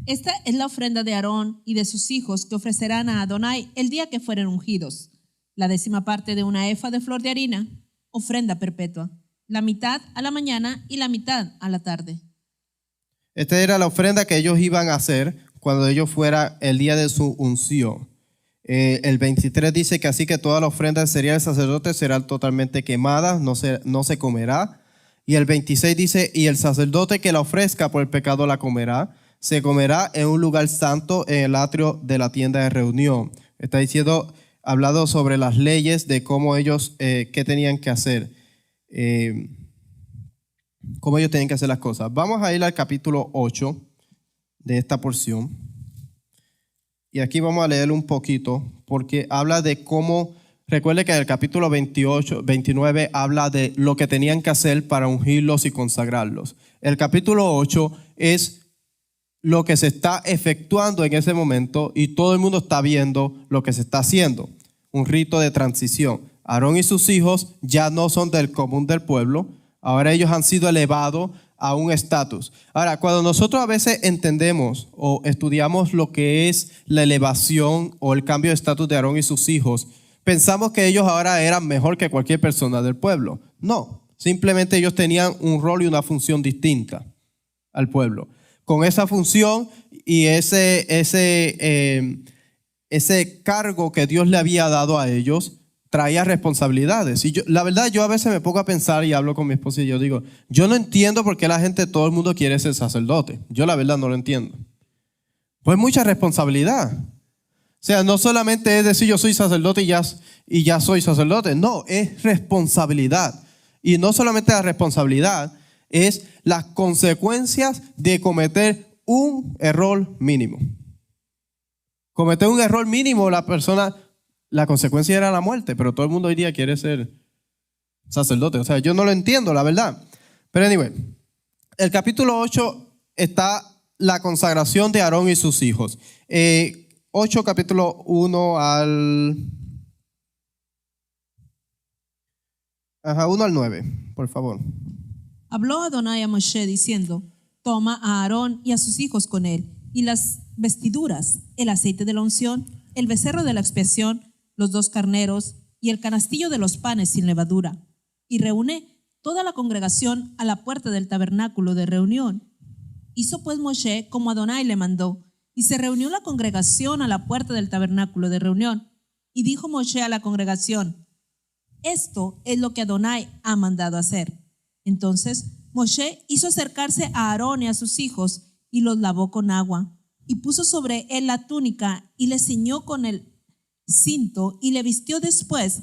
Esta es la ofrenda de Aarón y de sus hijos que ofrecerán a Adonai el día que fueren ungidos. La 10ª parte de una efa de flor de harina, ofrenda perpetua. La mitad a la mañana y la mitad a la tarde.
Esta era la ofrenda que ellos iban a hacer cuando ellos fuera el día de su unción. El 23 dice que así que toda la ofrenda de cereal del sacerdote será totalmente quemada, no se comerá. Y el 26 dice, y el sacerdote que la ofrezca por el pecado la comerá. Se comerá en un lugar santo en el atrio de la tienda de reunión. Está diciendo, hablado sobre las leyes de cómo ellos, qué tenían que hacer. Cómo ellos tienen que hacer las cosas. Vamos a ir al capítulo 8 de esta porción. Y aquí vamos a leer un poquito porque habla de cómo, recuerde que en el capítulo 29 habla de lo que tenían que hacer para ungirlos y consagrarlos. El capítulo 8 es lo que se está efectuando en ese momento y todo el mundo está viendo lo que se está haciendo. Un rito de transición. Aarón y sus hijos ya no son del común del pueblo. Ahora ellos han sido elevados a un estatus. Ahora, cuando nosotros a veces entendemos o estudiamos lo que es la elevación o el cambio de estatus de Aarón y sus hijos, pensamos que ellos ahora eran mejor que cualquier persona del pueblo. No, simplemente ellos tenían un rol y una función distinta al pueblo. Con esa función y ese cargo que Dios le había dado a ellos, traía responsabilidades. Y la verdad, yo a veces me pongo a pensar y hablo con mi esposa y yo digo, yo no entiendo por qué la gente, todo el mundo quiere ser sacerdote. Yo la verdad no lo entiendo. Pues mucha responsabilidad. O sea, no solamente es decir yo soy sacerdote y ya soy sacerdote. No, es responsabilidad. Y no solamente la responsabilidad, es las consecuencias de cometer un error mínimo. Cometer un error mínimo, la consecuencia era la muerte, pero todo el mundo hoy día quiere ser sacerdote. O sea, yo no lo entiendo, la verdad. Pero anyway, el capítulo 8 está la consagración de Aarón y sus hijos. 8, capítulo 1 al 9, por favor.
Habló Adonai a Moshe diciendo, toma a Aarón y a sus hijos con él, y las vestiduras, el aceite de la unción, el becerro de la expiación, los 2 carneros y el canastillo de los panes sin levadura, y reúne toda la congregación a la puerta del tabernáculo de reunión. Hizo pues Moshe como Adonai le mandó, y se reunió la congregación a la puerta del tabernáculo de reunión. Y dijo Moshe a la congregación: esto es lo que Adonai ha mandado hacer. Entonces Moshe hizo acercarse a Aarón y a sus hijos, y los lavó con agua, y puso sobre él la túnica, y le ciñó con el cinto, y le vistió después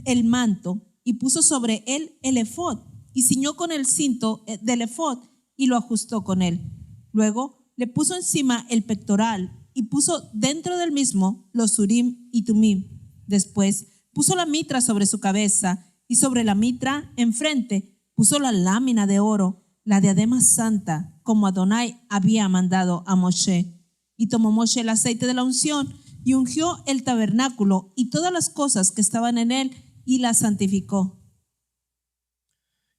el manto, y puso sobre él el efod, y ciñó con el cinto del efod, y lo ajustó con él. Luego le puso encima el pectoral, y puso dentro del mismo los urim y tumim. Después puso la mitra sobre su cabeza, y sobre la mitra enfrente puso la lámina de oro, la diadema santa, como Adonai había mandado a Moshe. Y tomó Moshe el aceite de la unción, y ungió el tabernáculo y todas las cosas que estaban en él, y la santificó.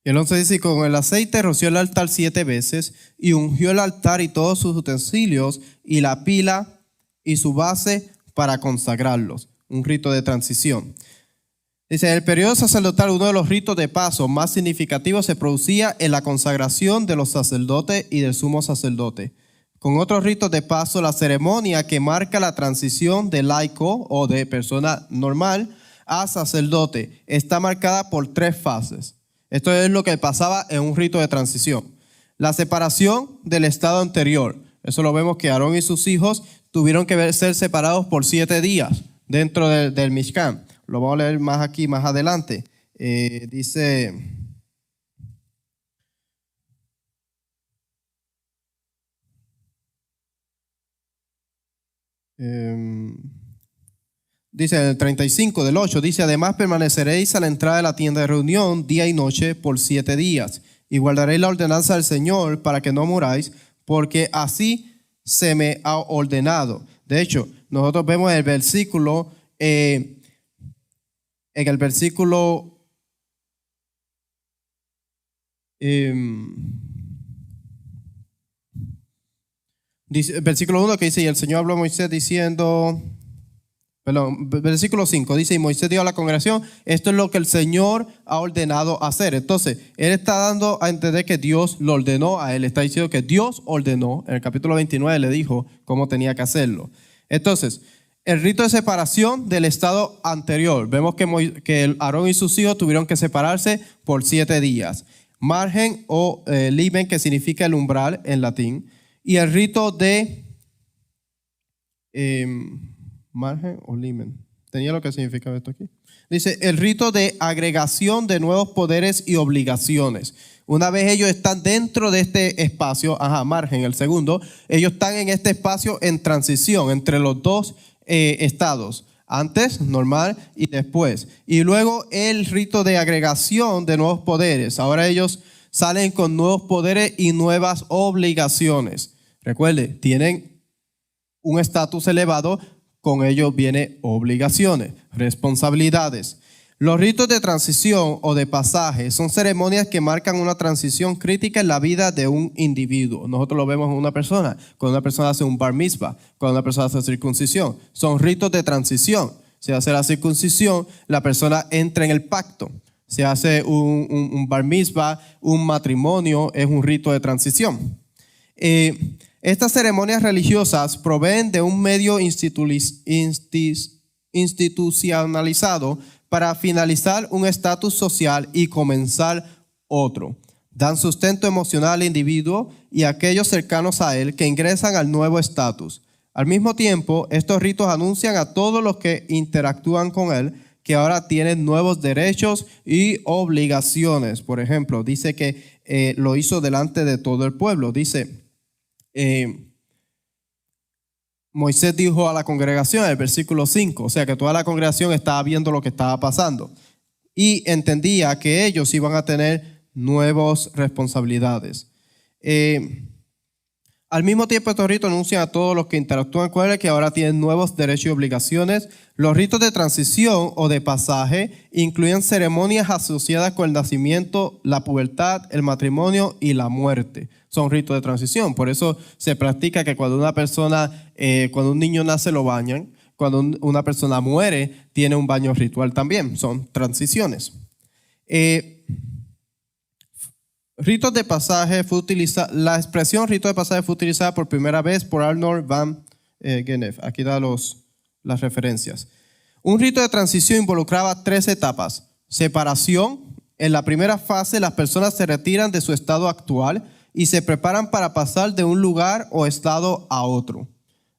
Y el 11 dice: con el aceite roció el altar 7 veces, y ungió el altar y todos sus utensilios, y la pila y su base para consagrarlos. Un rito de transición. Dice: en el periodo sacerdotal, uno de los ritos de paso más significativos se producía en la consagración de los sacerdotes y del sumo sacerdote. Con otros ritos de paso, la ceremonia que marca la transición de laico o de persona normal a sacerdote está marcada por 3 fases. Esto es lo que pasaba en un rito de transición. La separación del estado anterior. Eso lo vemos que Aarón y sus hijos tuvieron que ser separados por 7 días dentro del Mishkan. Lo vamos a leer más aquí, más adelante. Dice... dice en el 35 del 8, dice: además permaneceréis a la entrada de la tienda de reunión día y noche por 7 días, y guardaréis la ordenanza del Señor para que no muráis, porque así se me ha ordenado. De hecho, nosotros vemos el versículo, en el versículo versículo 1 que dice: y el Señor habló a Moisés diciendo, versículo 5 dice: y Moisés dijo a la congregación: esto es lo que el Señor ha ordenado hacer. Entonces, él está dando a entender que Dios lo ordenó a él. Está diciendo que Dios ordenó. En el capítulo 29 le dijo cómo tenía que hacerlo. Entonces, el rito de separación del estado anterior. Vemos que Aarón y sus hijos tuvieron que separarse por 7 días. Margen o limen, que significa el umbral en latín. Y el rito de margen o limen. ¿Tenía lo que significa esto aquí? Dice: el rito de agregación de nuevos poderes y obligaciones. Una vez ellos están dentro de este espacio, margen, el segundo, ellos están en este espacio en transición entre los 2 estados. Antes, normal, y después. Y luego el rito de agregación de nuevos poderes. Ahora ellos salen con nuevos poderes y nuevas obligaciones. Recuerde, tienen un estatus elevado, con ellos vienen obligaciones, responsabilidades. Los ritos de transición o de pasaje son ceremonias que marcan una transición crítica en la vida de un individuo. Nosotros lo vemos en una persona. Cuando una persona hace un bar mitzvah, cuando una persona hace circuncisión. Son ritos de transición. Se hace la circuncisión, la persona entra en el pacto. Se hace un bar mitzvah, un matrimonio, es un rito de transición. Estas ceremonias religiosas proveen de un medio institucionalizado para finalizar un estatus social y comenzar otro. Dan sustento emocional al individuo y a aquellos cercanos a él que ingresan al nuevo estatus. Al mismo tiempo, estos ritos anuncian a todos los que interactúan con él que ahora tienen nuevos derechos y obligaciones. Por ejemplo, dice que lo hizo delante de todo el pueblo. Dice... Moisés dijo a la congregación en el versículo 5, o sea que toda la congregación estaba viendo lo que estaba pasando y entendía que ellos iban a tener nuevas responsabilidades. Al mismo tiempo, estos ritos anuncian a todos los que interactúan con él que ahora tienen nuevos derechos y obligaciones. Los ritos de transición o de pasaje incluyen ceremonias asociadas con el nacimiento, la pubertad, el matrimonio y la muerte. son ritos de transición. Por eso se practica que cuando cuando un niño nace lo bañan, cuando una persona muere tiene un baño ritual también, son transiciones. Ritos de pasaje la expresión rito de pasaje fue utilizada por primera vez por Arnold van Gennep. Aquí da las referencias. Un rito de transición involucraba 3 etapas. Separación. En la primera fase, las personas se retiran de su estado actual y se preparan para pasar de un lugar o estado a otro.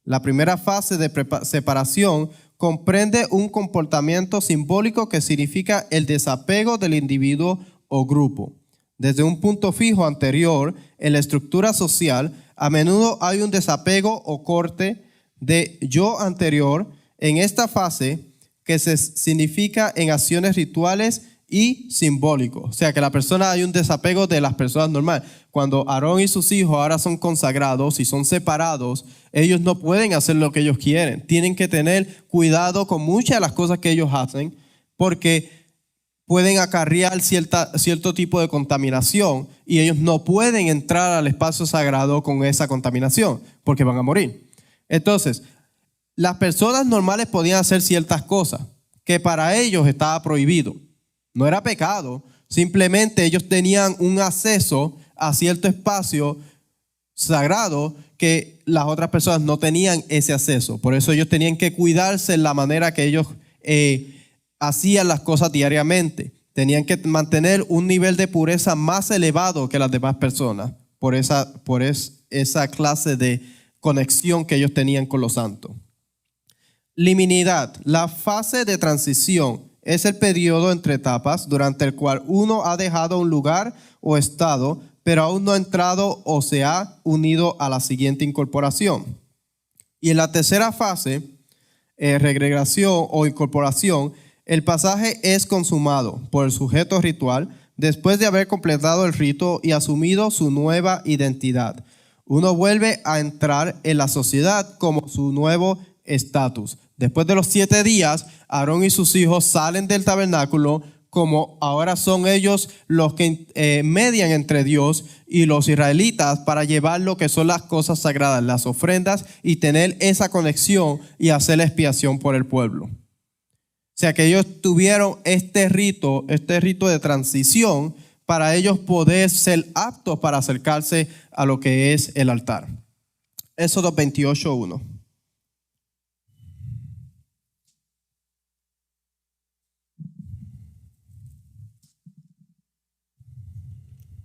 La primera fase de separación comprende un comportamiento simbólico que significa el desapego del individuo o grupo. Desde un punto fijo anterior en la estructura social, a menudo hay un desapego o corte de yo anterior en esta fase que se significa en acciones rituales y simbólicos. O sea, que hay un desapego de las personas normales. Cuando Aarón y sus hijos ahora son consagrados y son separados, ellos no pueden hacer lo que ellos quieren. Tienen que tener cuidado con muchas de las cosas que ellos hacen porque pueden acarrear cierto tipo de contaminación y ellos no pueden entrar al espacio sagrado con esa contaminación porque van a morir. Entonces, las personas normales podían hacer ciertas cosas que para ellos estaba prohibido. No era pecado, simplemente ellos tenían un acceso a cierto espacio sagrado que las otras personas no tenían ese acceso. Por eso ellos tenían que cuidarse en la manera que ellos hacían las cosas diariamente. Tenían que mantener un nivel de pureza más elevado que las demás personas por esa clase de conexión que ellos tenían con los santos. Liminidad. La fase de transición es el periodo entre etapas durante el cual uno ha dejado un lugar o estado, pero aún no ha entrado o se ha unido a la siguiente incorporación. Y en la tercera fase, regregación o incorporación, el pasaje es consumado por el sujeto ritual después de haber completado el rito y asumido su nueva identidad. Uno vuelve a entrar en la sociedad como su nuevo estatus. Después de los 7 días, Aarón y sus hijos salen del tabernáculo como ahora son ellos los que median entre Dios y los israelitas para llevar lo que son las cosas sagradas, las ofrendas, y tener esa conexión y hacer la expiación por el pueblo. O sea que ellos tuvieron este rito de transición para ellos poder ser aptos para acercarse a lo que es el altar. Éxodo 28:1.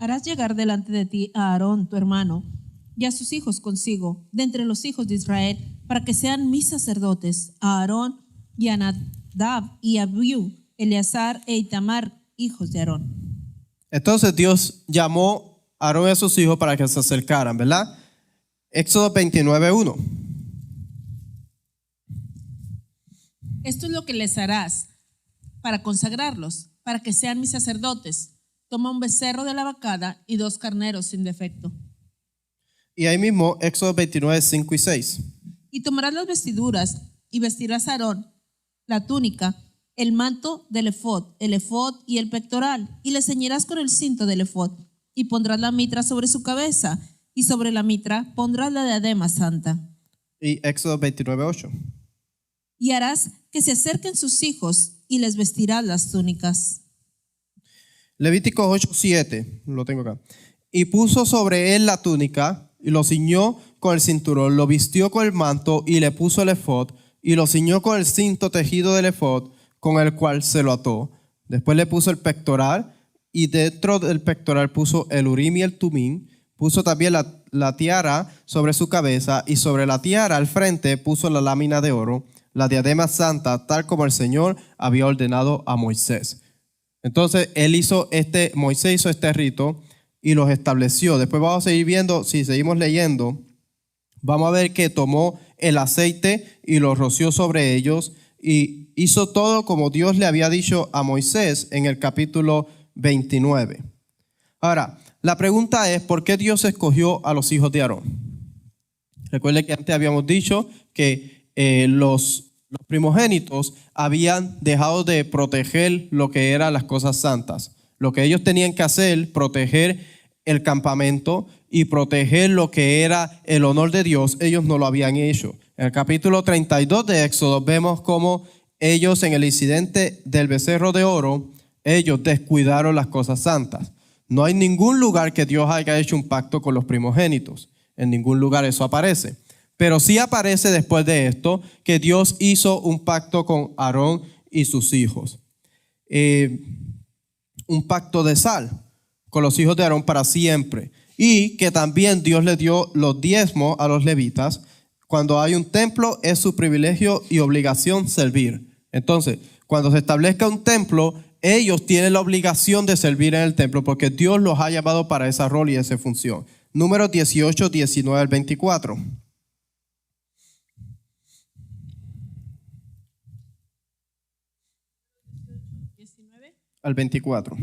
Harás llegar delante de ti a Aarón, tu hermano, y a sus hijos consigo, de entre los hijos de Israel, para que sean mis sacerdotes, a Aarón y a Nadab y a Abiú, Eleazar e Itamar, hijos de Aarón.
Entonces Dios llamó a Aarón y a sus hijos para que se acercaran, ¿verdad? Éxodo 29:1.
Esto es lo que les harás para consagrarlos, para que sean mis sacerdotes. Toma un becerro de la vacada y 2 carneros sin defecto.
Y ahí mismo, Éxodo 29:5 y 6.
Y tomarás las vestiduras y vestirás a Aarón la túnica, el manto del efod, el efod y el pectoral, y le ceñirás con el cinto del efod, y pondrás la mitra sobre su cabeza, y sobre la mitra pondrás la diadema santa.
Y Éxodo 29:8.
Y harás que se acerquen sus hijos, y les vestirás las túnicas.
Levítico 8:7, lo tengo acá. Y puso sobre él la túnica, y lo ciñó con el cinturón, lo vistió con el manto, y le puso el efod, y lo ciñó con el cinto tejido del efod, con el cual se lo ató. Después le puso el pectoral, y dentro del pectoral puso el urim y el tumim. Puso también la tiara sobre su cabeza, y sobre la tiara al frente puso la lámina de oro, la diadema santa, tal como el Señor había ordenado a Moisés. Entonces Moisés hizo este rito y los estableció. Después vamos a seguir viendo, si seguimos leyendo, vamos a ver que tomó el aceite y lo roció sobre ellos y hizo todo como Dios le había dicho a Moisés en el capítulo 29. Ahora, la pregunta es, ¿por qué Dios escogió a los hijos de Aarón? Recuerden que antes habíamos dicho que los primogénitos habían dejado de proteger lo que eran las cosas santas. Lo que ellos tenían que hacer, proteger el campamento y proteger lo que era el honor de Dios, ellos no lo habían hecho. En el capítulo 32 de Éxodo vemos cómo ellos en el incidente del becerro de oro, ellos descuidaron las cosas santas. No hay ningún lugar que Dios haya hecho un pacto con los primogénitos. En ningún lugar eso aparece. Pero sí aparece después de esto que Dios hizo un pacto con Aarón y sus hijos. Un pacto de sal con los hijos de Aarón para siempre. Y que también Dios le dio los diezmos a los levitas. Cuando hay un templo es su privilegio y obligación servir. Entonces, cuando se establezca un templo, ellos tienen la obligación de servir en el templo porque Dios los ha llamado para ese rol y esa función. Números 18, 19 al 24. Al 24.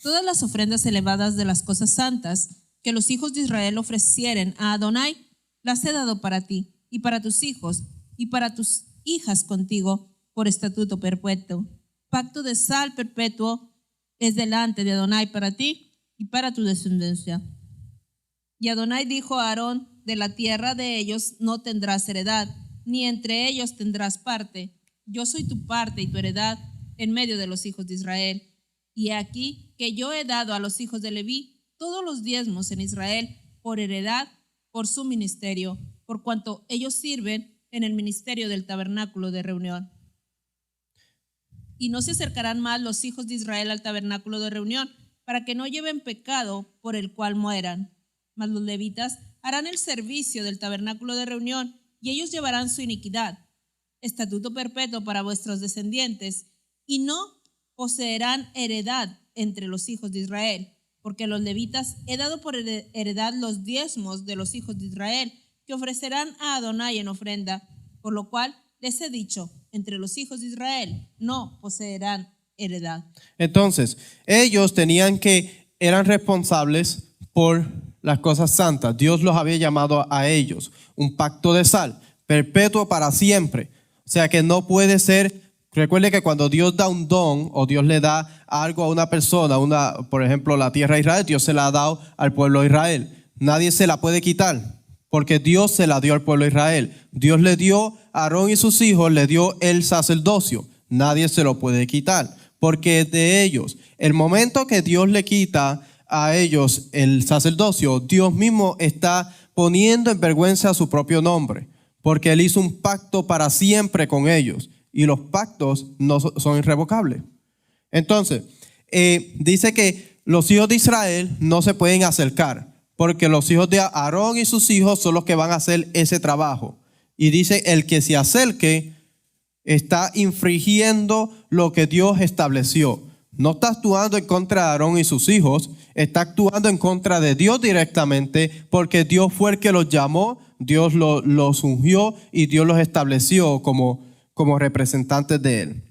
Todas las ofrendas elevadas de las cosas santas que los hijos de Israel ofrecieren a Adonai, las he dado para ti y para tus hijos y para tus hijas contigo por estatuto perpetuo. Pacto de sal perpetuo es delante de Adonai para ti y para tu descendencia. Y Adonai dijo a Aarón, de la tierra de ellos no tendrás heredad, ni entre ellos tendrás parte. Yo soy tu parte y tu heredad en medio de los hijos de Israel. Y he aquí que yo he dado a los hijos de Leví todos los diezmos en Israel por heredad, por su ministerio, por cuanto ellos sirven en el ministerio del tabernáculo de reunión. Y no se acercarán más los hijos de Israel al tabernáculo de reunión, para que no lleven pecado por el cual mueran. Mas los levitas harán el servicio del tabernáculo de reunión, y ellos llevarán su iniquidad. Estatuto perpetuo para vuestros descendientes, y no poseerán heredad entre los hijos de Israel, porque a los levitas he dado por heredad los diezmos de los hijos de Israel, que ofrecerán a Adonai en ofrenda, por lo cual les he dicho, entre los hijos de Israel no poseerán heredad.
Entonces, ellos eran responsables por las cosas santas. Dios los había llamado a ellos, un pacto de sal, perpetuo para siempre. O sea que no puede ser. Recuerde que cuando Dios da un don o Dios le da algo a una persona, por ejemplo, la tierra de Israel, Dios se la ha dado al pueblo de Israel. Nadie se la puede quitar porque Dios se la dio al pueblo de Israel. Dios le dio a Aarón y sus hijos, le dio el sacerdocio. Nadie se lo puede quitar porque es de ellos. El momento que Dios le quita a ellos el sacerdocio, Dios mismo está poniendo en vergüenza su propio nombre porque Él hizo un pacto para siempre con ellos. Y los pactos no son irrevocables. Entonces, dice que los hijos de Israel no se pueden acercar, porque los hijos de Aarón y sus hijos son los que van a hacer ese trabajo. Y dice, el que se acerque está infringiendo lo que Dios estableció. No está actuando en contra de Aarón y sus hijos, está actuando en contra de Dios directamente, porque Dios fue el que los llamó, Dios los ungió y Dios los estableció como representantes de Él.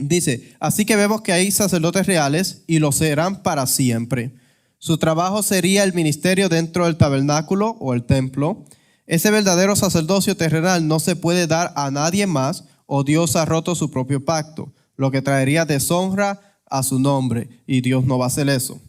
Dice, así que vemos que hay sacerdotes reales y lo serán para siempre. Su trabajo sería el ministerio dentro del tabernáculo o el templo. Ese verdadero sacerdocio terrenal no se puede dar a nadie más o Dios ha roto su propio pacto, lo que traería deshonra a su nombre y Dios no va a hacer eso.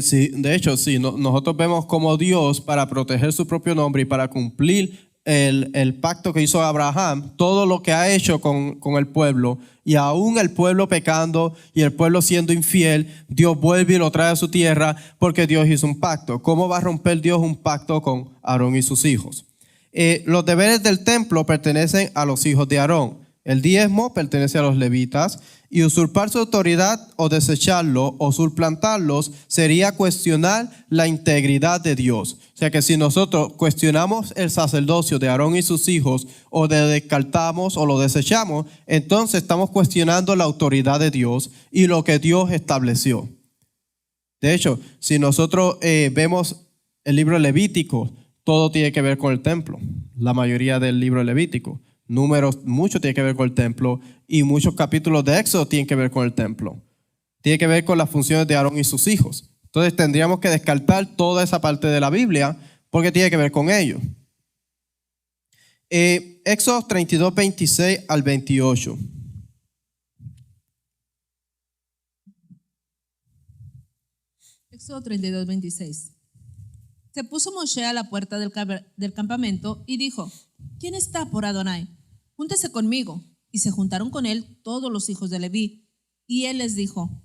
Sí, de hecho, sí, nosotros vemos como Dios, para proteger su propio nombre y para cumplir el pacto que hizo Abraham, todo lo que ha hecho con el pueblo, y aún el pueblo pecando y el pueblo siendo infiel, Dios vuelve y lo trae a su tierra porque Dios hizo un pacto. ¿Cómo va a romper Dios un pacto con Aarón y sus hijos? Los deberes del templo pertenecen a los hijos de Aarón. El diezmo pertenece a los levitas y usurpar su autoridad o desecharlo o suplantarlos sería cuestionar la integridad de Dios. O sea que si nosotros cuestionamos el sacerdocio de Aarón y sus hijos o le descartamos o lo desechamos, entonces estamos cuestionando la autoridad de Dios y lo que Dios estableció. De hecho, si nosotros vemos el libro Levítico, todo tiene que ver con el templo, la mayoría del libro Levítico. Números, mucho tiene que ver con el templo y muchos capítulos de Éxodo tienen que ver con el templo. Tiene que ver con las funciones de Aarón y sus hijos. Entonces tendríamos que descartar toda esa parte de la Biblia porque tiene que ver con ellos. Éxodo 32, 26 al 28.
Éxodo 32, 26. Se puso Moshe a la puerta del campamento y dijo: ¿Quién está por Adonai? Júntese conmigo. Y se juntaron con él todos los hijos de Leví. Y él les dijo: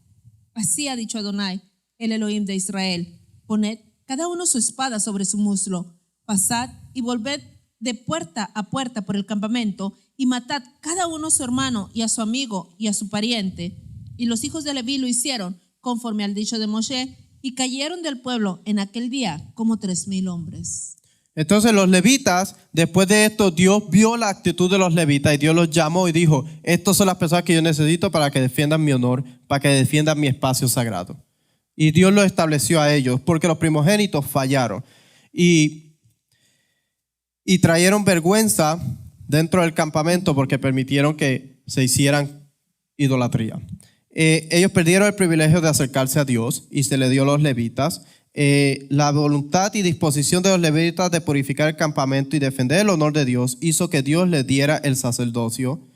Así ha dicho Adonai, el Elohim de Israel: Poned cada uno su espada sobre su muslo, pasad y volved de puerta a puerta por el campamento, y matad cada uno a su hermano y a su amigo y a su pariente. Y los hijos de Leví lo hicieron conforme al dicho de Moshe, y cayeron del pueblo en aquel día como 3,000 hombres.
Entonces los levitas, después de esto, Dios vio la actitud de los levitas y Dios los llamó y dijo: estas son las personas que yo necesito para que defiendan mi honor, para que defiendan mi espacio sagrado. Y Dios los estableció a ellos porque los primogénitos fallaron y trajeron vergüenza dentro del campamento porque permitieron que se hicieran idolatría. Ellos perdieron el privilegio de acercarse a Dios y se le dio a los levitas. La voluntad y disposición de los levitas de purificar el campamento y defender el honor de Dios hizo que Dios les diera el sacerdocio,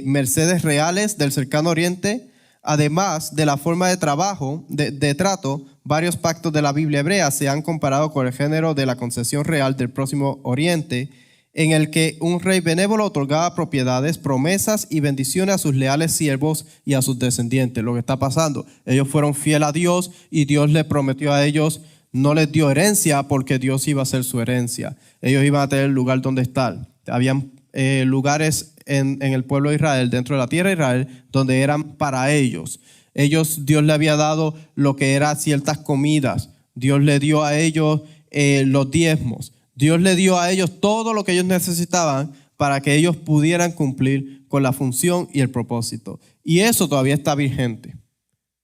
mercedes reales del cercano oriente, además de la forma de trabajo, de trato. Varios pactos de la Biblia hebrea se han comparado con el género de la concesión real del próximo oriente, en el que un rey benévolo otorgaba propiedades, promesas y bendiciones a sus leales siervos y a sus descendientes. Lo que está pasando, ellos fueron fieles a Dios y Dios les prometió a ellos, no les dio herencia porque Dios iba a ser su herencia. Ellos iban a tener el lugar donde estar. Habían lugares en el pueblo de Israel, dentro de la tierra de Israel, donde eran para ellos. Dios le había dado lo que eran ciertas comidas. Dios le dio a ellos los diezmos. Dios le dio a ellos todo lo que ellos necesitaban para que ellos pudieran cumplir con la función y el propósito. Y eso todavía está vigente.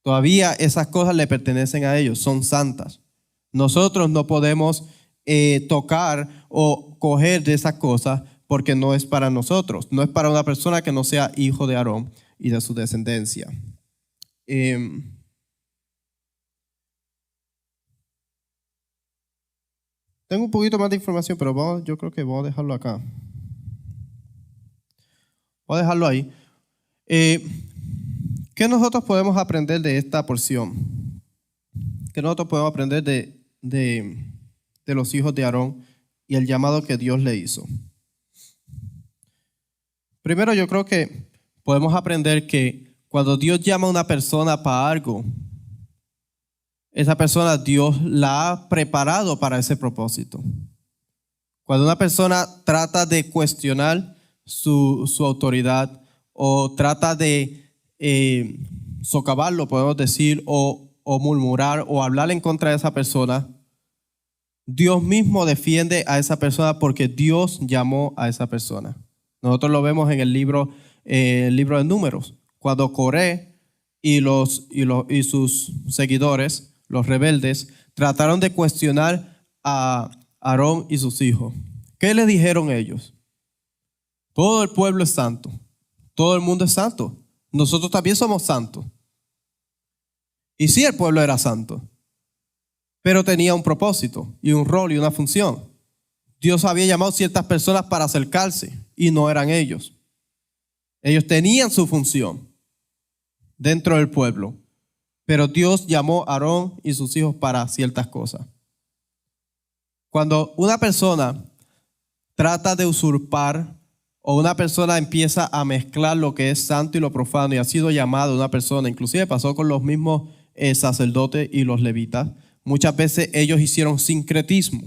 Todavía esas cosas le pertenecen a ellos, son santas. Nosotros no podemos tocar o coger de esas cosas porque no es para nosotros. No es para una persona que no sea hijo de Aarón y de su descendencia. Tengo un poquito más de información, pero yo creo que voy a dejarlo acá. Voy a dejarlo ahí. ¿Qué nosotros podemos aprender de esta porción? ¿Qué nosotros podemos aprender de los hijos de Aarón y el llamado que Dios le hizo? Primero, yo creo que podemos aprender que cuando Dios llama a una persona para algo, esa persona Dios la ha preparado para ese propósito. Cuando una persona trata de cuestionar su autoridad o trata de socavarlo, podemos decir, o murmurar o hablar en contra de esa persona, Dios mismo defiende a esa persona porque Dios llamó a esa persona. Nosotros lo vemos en el libro de Números, cuando Coré y sus seguidores, los rebeldes, trataron de cuestionar a Aarón y sus hijos. ¿Qué le dijeron ellos? Todo el pueblo es santo. Todo el mundo es santo. Nosotros también somos santos. Y sí, el pueblo era santo, pero tenía un propósito y un rol y una función. Dios había llamado a ciertas personas para acercarse y no eran ellos. Ellos tenían su función dentro del pueblo. Pero Dios llamó a Aarón y sus hijos para ciertas cosas. Cuando una persona trata de usurpar o una persona empieza a mezclar lo que es santo y lo profano y ha sido llamado una persona, inclusive pasó con los mismos sacerdotes y los levitas, muchas veces ellos hicieron sincretismo.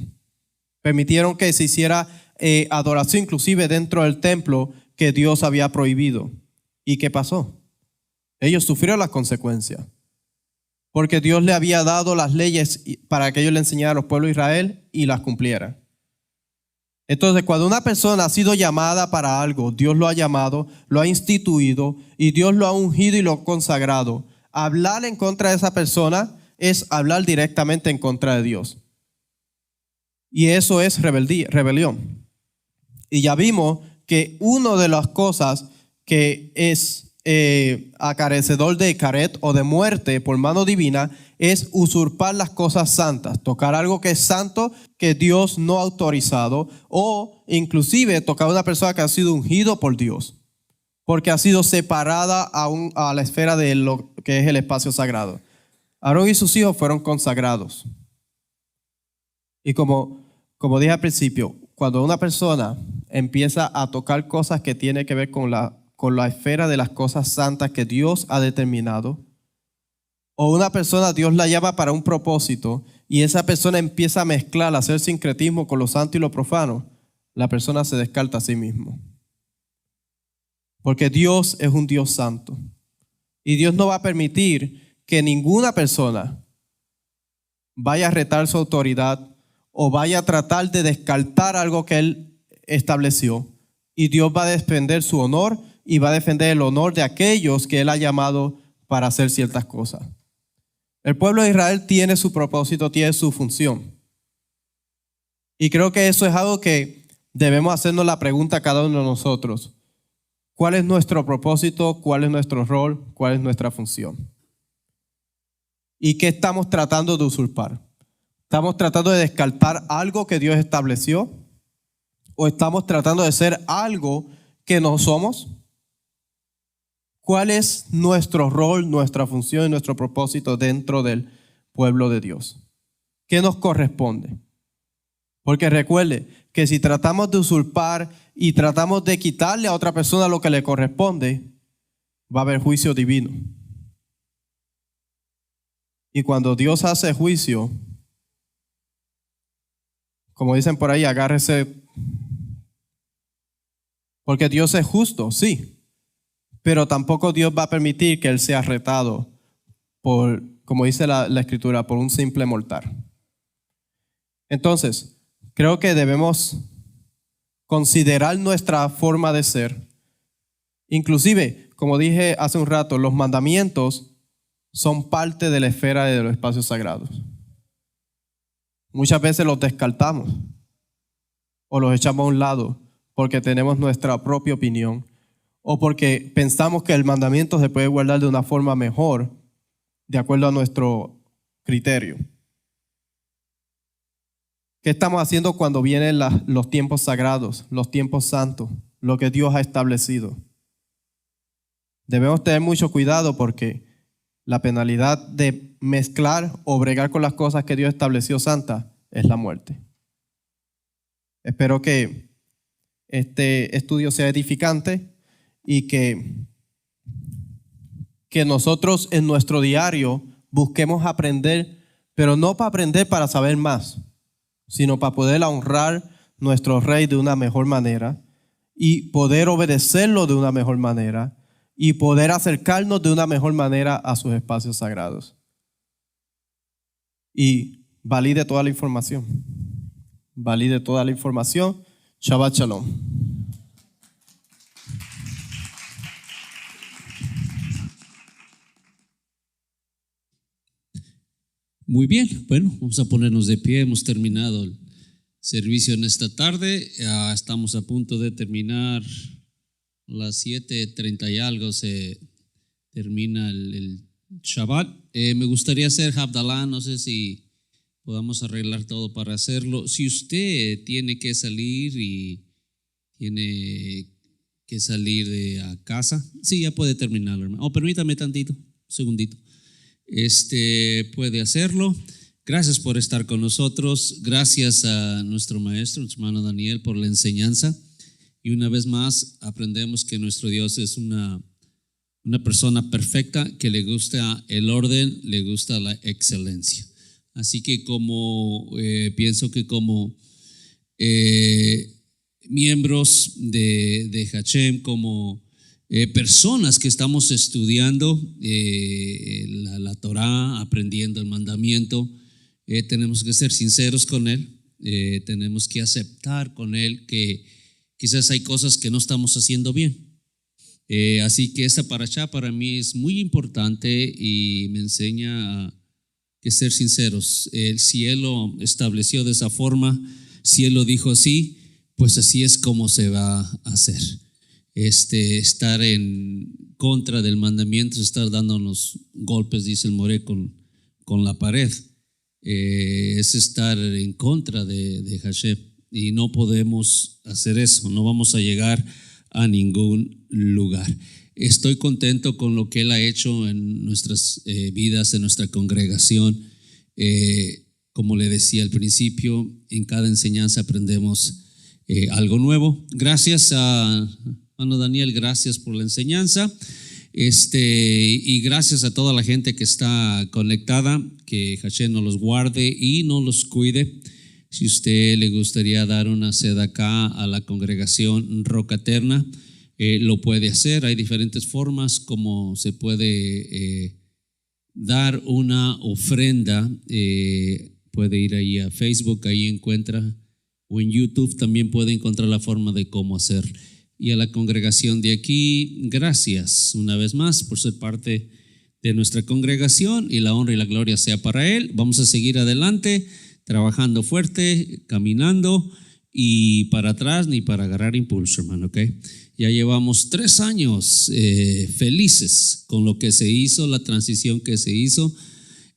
Permitieron que se hiciera adoración inclusive dentro del templo que Dios había prohibido. ¿Y qué pasó? Ellos sufrieron las consecuencias. Porque Dios le había dado las leyes para que ellos le enseñaran a los pueblos de Israel y las cumplieran. Entonces, cuando una persona ha sido llamada para algo, Dios lo ha llamado, lo ha instituido y Dios lo ha ungido y lo ha consagrado. Hablar en contra de esa persona es hablar directamente en contra de Dios. Y eso es rebelión. Y ya vimos que una de las cosas que es acarecedor de caret o de muerte por mano divina es usurpar las cosas santas, tocar algo que es santo que Dios no ha autorizado, o inclusive tocar a una persona que ha sido ungido por Dios porque ha sido separada a la esfera de lo que es el espacio sagrado. Aarón y sus hijos fueron consagrados. Y como dije al principio, cuando una persona empieza a tocar cosas que tienen que ver con la esfera de las cosas santas que Dios ha determinado, o una persona Dios la llama para un propósito y esa persona empieza a mezclar, a hacer sincretismo con lo santo y lo profano, la persona se descarta a sí mismo. Porque Dios es un Dios santo. Y Dios no va a permitir que ninguna persona vaya a retar su autoridad o vaya a tratar de descartar algo que Él estableció. Y Dios va a defender su honor y va a defender el honor de aquellos que Él ha llamado para hacer ciertas cosas. El pueblo de Israel tiene su propósito, tiene su función. Y creo que eso es algo que debemos hacernos la pregunta a cada uno de nosotros. ¿Cuál es nuestro propósito? ¿Cuál es nuestro rol? ¿Cuál es nuestra función? ¿Y qué estamos tratando de usurpar? ¿Estamos tratando de descartar algo que Dios estableció? ¿O estamos tratando de ser algo que no somos? ¿Cuál es nuestro rol, nuestra función y nuestro propósito dentro del pueblo de Dios? ¿Qué nos corresponde? Porque recuerde que si tratamos de usurpar y tratamos de quitarle a otra persona lo que le corresponde, va a haber juicio divino. Y cuando Dios hace juicio, como dicen por ahí, agárrese. Porque Dios es justo, sí. Pero tampoco Dios va a permitir que Él sea retado por, como dice la Escritura, por un simple mortal. Entonces, creo que debemos considerar nuestra forma de ser. Inclusive, como dije hace un rato, los mandamientos son parte de la esfera de los espacios sagrados. Muchas veces los descartamos o los echamos a un lado porque tenemos nuestra propia opinión o porque pensamos que el mandamiento se puede guardar de una forma mejor de acuerdo a nuestro criterio. ¿Qué estamos haciendo cuando vienen los tiempos sagrados, los tiempos santos, lo que Dios ha establecido? Debemos tener mucho cuidado porque la penalidad de mezclar o bregar con las cosas que Dios estableció santas es la muerte. Espero que este estudio sea edificante y que nosotros en nuestro diario busquemos aprender, pero no para aprender para saber más, sino para poder honrar nuestro Rey de una mejor manera y poder obedecerlo de una mejor manera y poder acercarnos de una mejor manera a sus espacios sagrados. Y valide toda la información. Valide toda la información. Shabbat Shalom.
Muy bien, bueno, vamos a ponernos de pie. Hemos terminado el servicio en esta tarde. Estamos a punto de terminar. Las 7:30 y algo se termina el Shabbat. Me gustaría hacer Havdalah, no sé si podamos arreglar todo para hacerlo. Si usted tiene que salir y tiene que salir de a casa, sí, ya puede terminarlo, hermano. Permítame tantito, un segundito. Puede hacerlo. Gracias por estar con nosotros. Gracias a nuestro maestro, nuestro hermano Daniel, por la enseñanza. Y una vez más aprendemos que nuestro Dios es una persona perfecta, que le gusta el orden, le gusta la excelencia. Así que pienso que como miembros de Hashem, como personas que estamos estudiando la Torah, aprendiendo el mandamiento, tenemos que ser sinceros con Él, tenemos que aceptar con Él que quizás hay cosas que no estamos haciendo bien. Así que esta parashá para mí es muy importante y me enseña que ser sinceros. Si Él lo estableció de esa forma, si Él lo dijo así, pues así es como se va a hacer. Estar en contra del mandamiento, estar dándonos golpes, dice el Moré, con la pared, es estar en contra de Hashem. Y no podemos hacer eso, no vamos a llegar a ningún lugar. Estoy contento con lo que Él ha hecho en nuestras vidas, en nuestra congregación. Como le decía al principio, en cada enseñanza aprendemos algo nuevo. Gracias a hermano Daniel, gracias por la enseñanza. Y gracias a toda la gente que está conectada, que Hashem nos los guarde y nos los cuide. Si usted le gustaría dar una sedacá a la congregación Roca Eterna, lo puede hacer. Hay diferentes formas como se puede dar una ofrenda. Puede ir ahí a Facebook, ahí encuentra, o en YouTube también puede encontrar la forma de cómo hacer. Y a la congregación de aquí, gracias una vez más por ser parte de nuestra congregación, y la honra y la gloria sea para Él. Vamos a seguir adelante, trabajando fuerte, caminando, y para atrás ni para agarrar impulso, hermano, ¿ok? Ya llevamos 3 años felices con lo que se hizo, la transición que se hizo.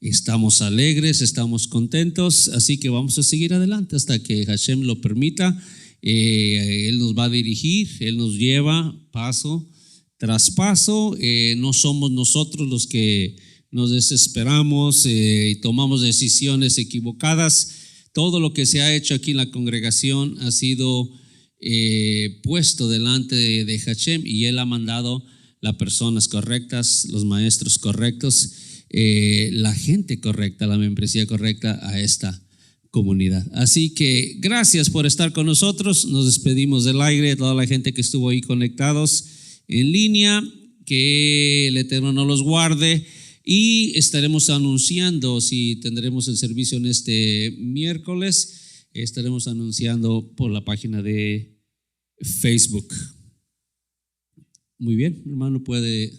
Estamos alegres, estamos contentos, así que vamos a seguir adelante hasta que Hashem lo permita. Él nos va a dirigir, Él nos lleva paso tras paso. No somos nosotros los que nos desesperamos y tomamos decisiones equivocadas. Todo lo que se ha hecho aquí en la congregación ha sido puesto delante de Hashem, y Él ha mandado las personas correctas, los maestros correctos, la gente correcta, la membresía correcta a esta comunidad. Así que gracias por estar con nosotros. Nos despedimos del aire, toda la gente que estuvo ahí conectados en línea, que el Eterno nos los guarde, y estaremos anunciando si tendremos el servicio en este miércoles. Estaremos anunciando por la página de Facebook. Muy bien, hermano, puede